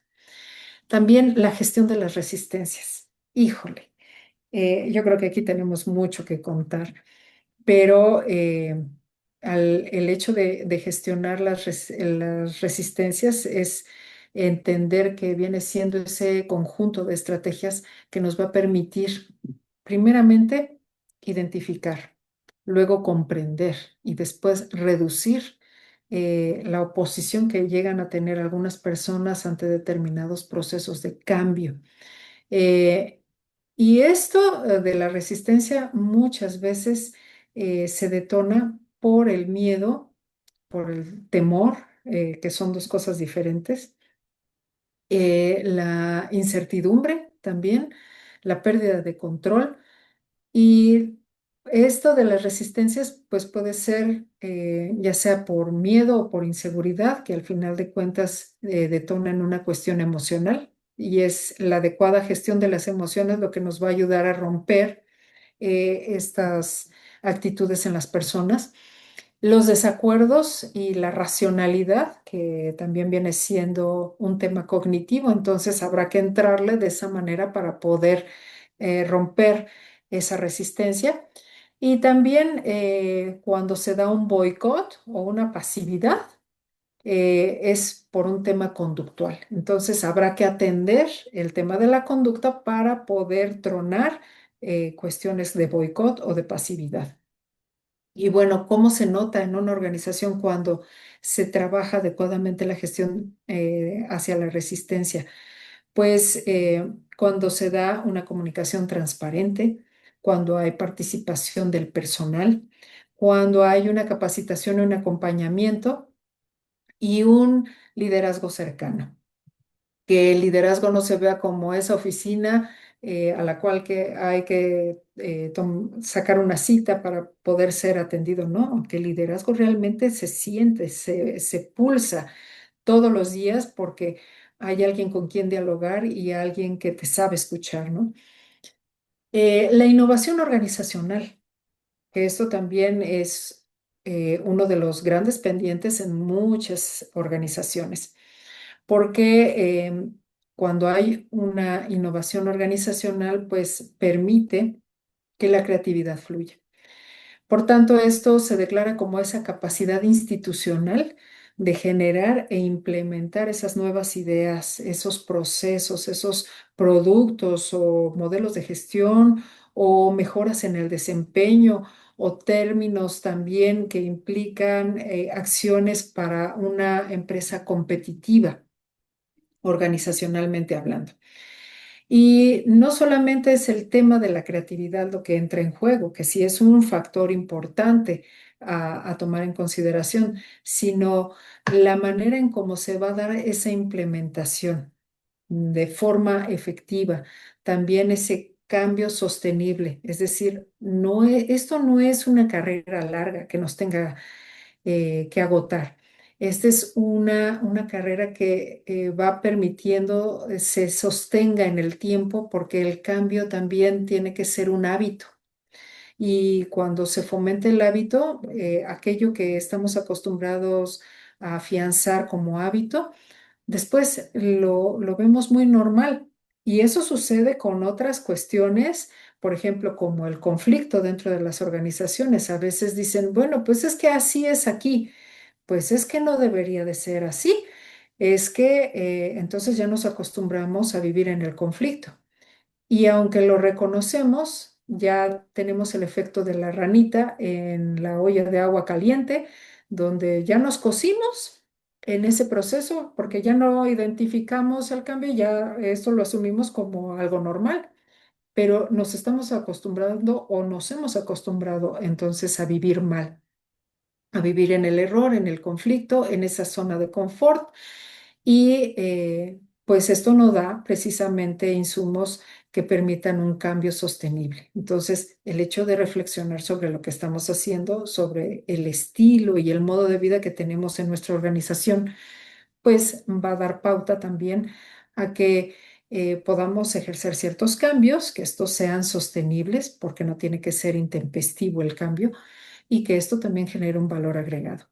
También la gestión de las resistencias. Híjole, yo creo que aquí tenemos mucho que contar, pero el hecho de gestionar las resistencias es entender que viene siendo ese conjunto de estrategias que nos va a permitir, primeramente, identificar, luego comprender y después reducir la oposición que llegan a tener algunas personas ante determinados procesos de cambio. Eh, y esto de la resistencia muchas veces se detona por el miedo, por el temor, que son dos cosas diferentes, la incertidumbre también, la pérdida de control. Y esto de las resistencias, pues puede ser ya sea por miedo o por inseguridad, que al final de cuentas detonan una cuestión emocional. Y es la adecuada gestión de las emociones lo que nos va a ayudar a romper estas actitudes en las personas. Los desacuerdos y la racionalidad, que también viene siendo un tema cognitivo, entonces habrá que entrarle de esa manera para poder romper esa resistencia. Y también cuando se da un boicot o una pasividad, es por un tema conductual. Entonces habrá que atender el tema de la conducta para poder tronar cuestiones de boicot o de pasividad. Y bueno, ¿cómo se nota en una organización cuando se trabaja adecuadamente la gestión hacia la resistencia? Pues cuando se da una comunicación transparente, cuando hay participación del personal, cuando hay una capacitación y un acompañamiento y un liderazgo cercano, que el liderazgo no se vea como esa oficina a la cual que hay que sacar una cita para poder ser atendido, no, que el liderazgo realmente se siente, se pulsa todos los días porque hay alguien con quien dialogar y alguien que te sabe escuchar, ¿no? La innovación organizacional, que esto también es uno de los grandes pendientes en muchas organizaciones porque cuando hay una innovación organizacional, pues permite que la creatividad fluya. Por tanto, esto se declara como esa capacidad institucional de generar e implementar esas nuevas ideas, esos procesos, esos productos o modelos de gestión o mejoras en el desempeño o términos también que implican acciones para una empresa competitiva organizacionalmente hablando. Y no solamente es el tema de la creatividad lo que entra en juego, que sí es un factor importante a tomar en consideración, sino la manera en cómo se va a dar esa implementación de forma efectiva, también ese cambio sostenible, es decir, esto no es una carrera larga que nos tenga que agotar. Esta es una carrera que va permitiendo se sostenga en el tiempo porque el cambio también tiene que ser un hábito. Y cuando se fomenta el hábito, aquello que estamos acostumbrados a afianzar como hábito, después lo vemos muy normal. Y eso sucede con otras cuestiones, por ejemplo, como el conflicto dentro de las organizaciones. A veces dicen, bueno, pues es que así es aquí. Pues es que no debería de ser así. Es que entonces ya nos acostumbramos a vivir en el conflicto. Y aunque lo reconocemos, ya tenemos el efecto de la ranita en la olla de agua caliente, donde ya nos cocimos en ese proceso, porque ya no identificamos el cambio, ya esto lo asumimos como algo normal, pero nos estamos acostumbrando o nos hemos acostumbrado entonces a vivir mal, a vivir en el error, en el conflicto, en esa zona de confort y pues esto no da precisamente insumos que permitan un cambio sostenible. Entonces, el hecho de reflexionar sobre lo que estamos haciendo, sobre el estilo y el modo de vida que tenemos en nuestra organización, pues va a dar pauta también a que podamos ejercer ciertos cambios, que estos sean sostenibles, porque no tiene que ser intempestivo el cambio, y que esto también genere un valor agregado.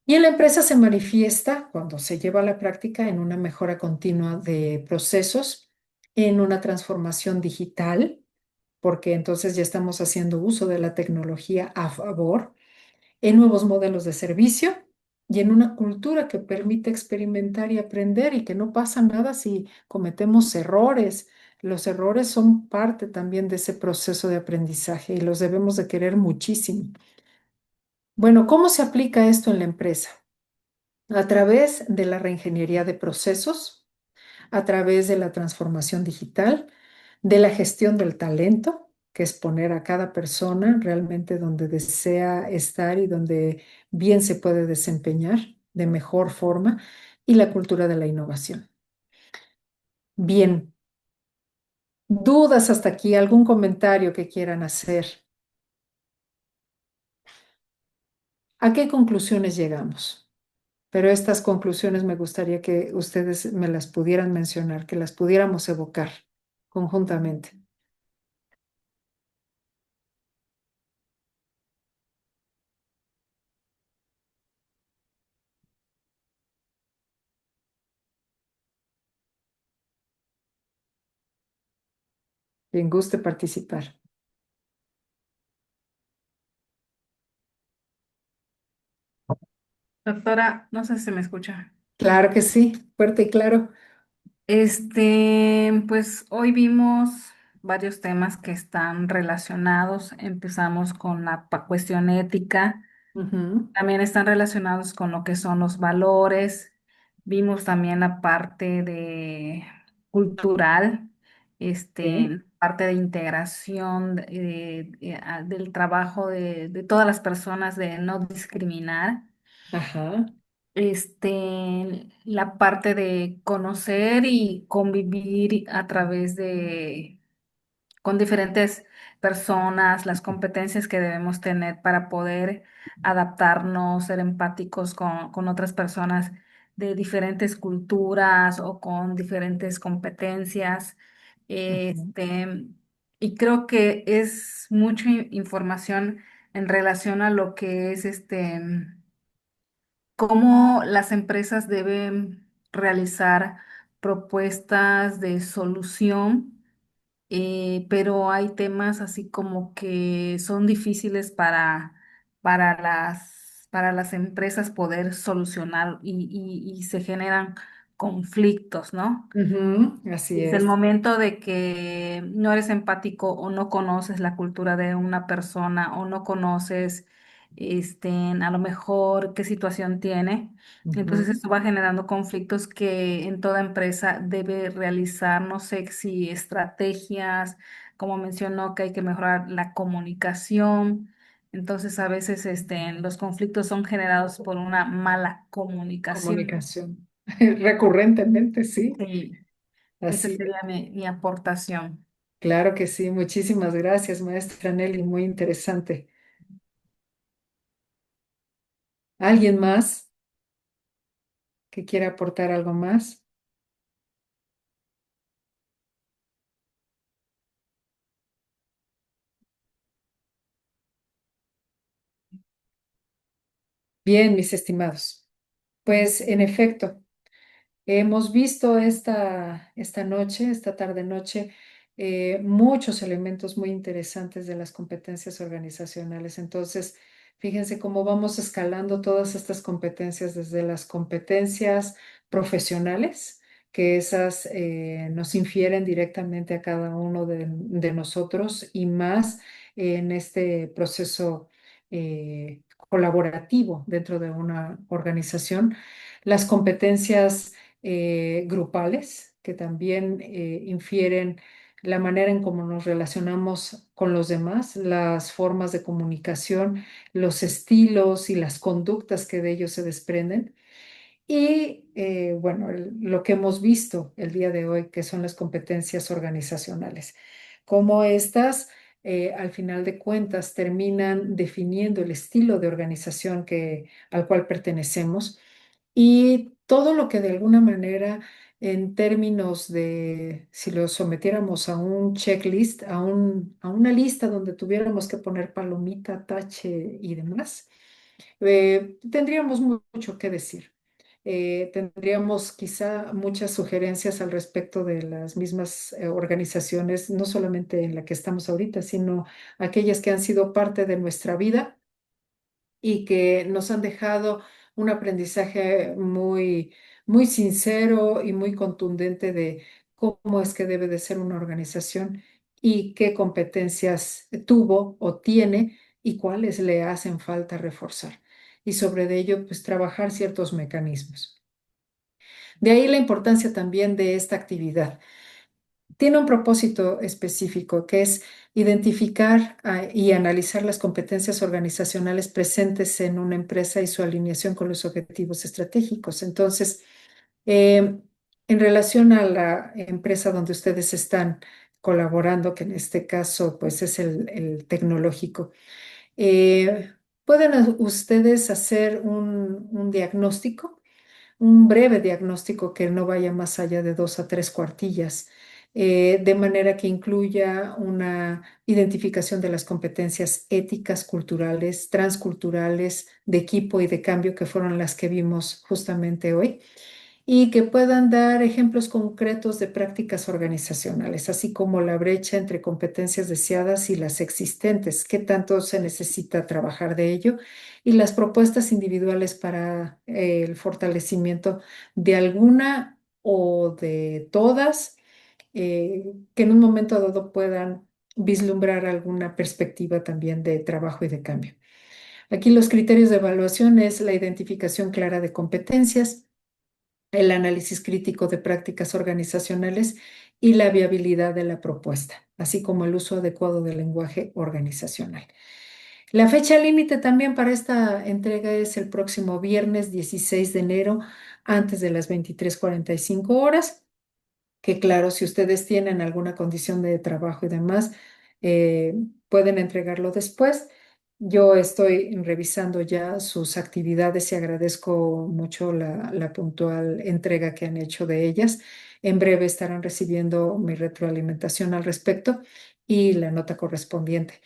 Y en la empresa se manifiesta cuando se lleva a la práctica en una mejora continua de procesos, en una transformación digital, porque entonces ya estamos haciendo uso de la tecnología a favor, en nuevos modelos de servicio y en una cultura que permite experimentar y aprender y que no pasa nada si cometemos errores. Los errores son parte también de ese proceso de aprendizaje y los debemos de querer muchísimo. Bueno, ¿cómo se aplica esto en la empresa? A través de la reingeniería de procesos, a través de la transformación digital, de la gestión del talento, que es poner a cada persona realmente donde desea estar y donde bien se puede desempeñar de mejor forma, y la cultura de la innovación. Bien, ¿dudas hasta aquí? ¿Algún comentario que quieran hacer? ¿A qué conclusiones llegamos? Pero estas conclusiones me gustaría que ustedes me las pudieran mencionar, que las pudiéramos evocar conjuntamente. Quien guste participar. Doctora, no sé si me escucha. Claro que sí, fuerte y claro. Pues hoy vimos varios temas que están relacionados. Empezamos con la cuestión ética, Ujú. también están relacionados con lo que son los valores. Vimos también la parte de cultural, Sí. parte de integración del trabajo de todas las personas de no discriminar. Ajá. La parte de conocer y convivir a través con diferentes personas, las competencias que debemos tener para poder adaptarnos, ser empáticos con otras personas de diferentes culturas o con diferentes competencias. Ujú. Este, y creo que es mucha información en relación a lo que es cómo las empresas deben realizar propuestas de solución, pero hay temas así como que son difíciles para las empresas poder solucionar y se generan conflictos, ¿no? Ujú. Así Desde el es. momento de que no eres empático o no conoces la cultura de una persona o no conoces a lo mejor qué situación tiene, entonces Ujú. esto va generando conflictos que en toda empresa debe realizar, no sé si estrategias, como mencionó que hay que mejorar la comunicación. Entonces a veces los conflictos son generados por una mala comunicación. Comunicación. Recurrentemente, sí. Sí. Esa Así es. sería mi aportación. Claro que sí. Muchísimas gracias, maestra Nelly. Muy interesante. ¿Alguien más que quiera aportar algo más? Bien, mis estimados. Pues en efecto. Hemos visto esta noche, esta tarde-noche, muchos elementos muy interesantes de las competencias organizacionales. Entonces, fíjense cómo vamos escalando todas estas competencias desde las competencias profesionales, que esas nos infieren directamente a cada uno de nosotros y más en este proceso colaborativo dentro de una organización. Las competencias grupales que también infieren la manera en cómo nos relacionamos con los demás, las formas de comunicación, los estilos y las conductas que de ellos se desprenden. Y bueno, lo que hemos visto el día de hoy, que son las competencias organizacionales, cómo estas, al final de cuentas, terminan definiendo el estilo de organización al cual pertenecemos y todo lo que de alguna manera, en términos de, si lo sometiéramos a un checklist, a una lista donde tuviéramos que poner palomita, tache y demás, Tendríamos mucho que decir. Tendríamos quizá muchas sugerencias al respecto de las mismas organizaciones, no solamente en la que estamos ahorita, sino aquellas que han sido parte de nuestra vida y que nos han dejado un aprendizaje muy sincero y muy contundente de cómo es que debe de ser una organización y qué competencias tuvo o tiene y cuáles le hacen falta reforzar. Y sobre de ello, pues trabajar ciertos mecanismos. De ahí la importancia también de esta actividad. Tiene un propósito específico que es identificar y analizar las competencias organizacionales presentes en una empresa y su alineación con los objetivos estratégicos. Entonces, en relación a la empresa donde ustedes están colaborando, que en este caso pues es el tecnológico, pueden ustedes hacer un diagnóstico, un breve diagnóstico que no vaya más allá de 2 a 3 cuartillas, de manera que incluya una identificación de las competencias éticas, culturales, transculturales, de equipo y de cambio, que fueron las que vimos justamente hoy, y que puedan dar ejemplos concretos de prácticas organizacionales, así como la brecha entre competencias deseadas y las existentes, qué tanto se necesita trabajar de ello, y las propuestas individuales para el fortalecimiento de alguna o de todas, que en un momento dado puedan vislumbrar alguna perspectiva también de trabajo y de cambio. Aquí los criterios de evaluación es la identificación clara de competencias, el análisis crítico de prácticas organizacionales y la viabilidad de la propuesta, así como el uso adecuado del lenguaje organizacional. La fecha límite también para esta entrega es el próximo viernes 16 de enero, antes de las 23:45 horas, que claro, si ustedes tienen alguna condición de trabajo y demás, eh, pueden entregarlo después. Yo estoy revisando ya sus actividades y agradezco mucho la puntual entrega que han hecho de ellas. En breve estarán recibiendo mi retroalimentación al respecto y la nota correspondiente.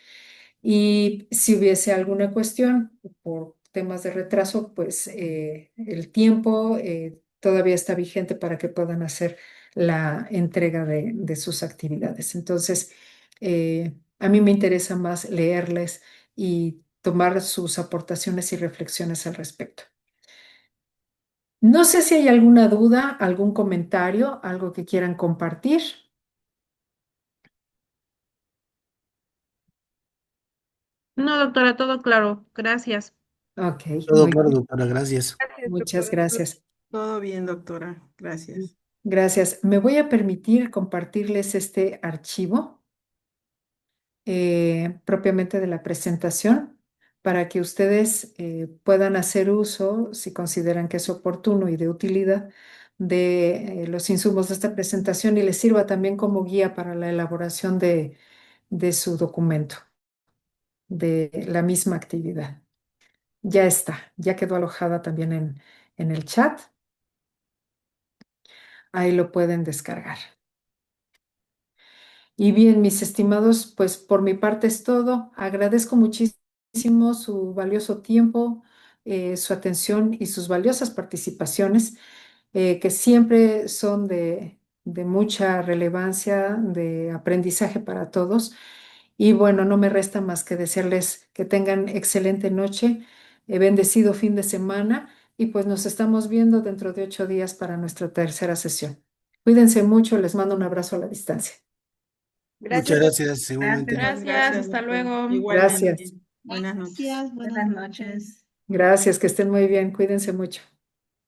Y si hubiese alguna cuestión por temas de retraso, pues el tiempo todavía está vigente para que puedan hacer la entrega de sus actividades. Entonces, a mí me interesa más leerles y tomar sus aportaciones y reflexiones al respecto. No sé si hay alguna duda, algún comentario, algo que quieran compartir. No, doctora, todo claro. Gracias. Ok, Todo muy claro, bien. doctora, gracias. Gracias, Muchas doctora. gracias. Todo bien, doctora. Gracias. Gracias. Me voy a permitir compartirles este archivo propiamente de la presentación para que ustedes puedan hacer uso, si consideran que es oportuno y de utilidad, de los insumos de esta presentación y les sirva también como guía para la elaboración de su documento, de la misma actividad. Ya está, ya quedó alojada también en el chat. Ahí lo pueden descargar. Y bien, mis estimados, pues por mi parte es todo. Agradezco muchísimo su valioso tiempo, su atención y sus valiosas participaciones, que siempre son de mucha relevancia, de aprendizaje para todos. Y bueno, no me resta más que desearles que tengan excelente noche, bendecido fin de semana y pues nos estamos viendo dentro de 8 días para nuestra tercera sesión. Cuídense mucho, les mando un abrazo a la distancia. Muchas Gracias, doctora. gracias, igualmente. Gracias, hasta doctor. luego. Gracias. Igualmente. Buenas noches. Gracias, buenas Buenas noches. noches. Gracias, que estén muy bien, cuídense mucho.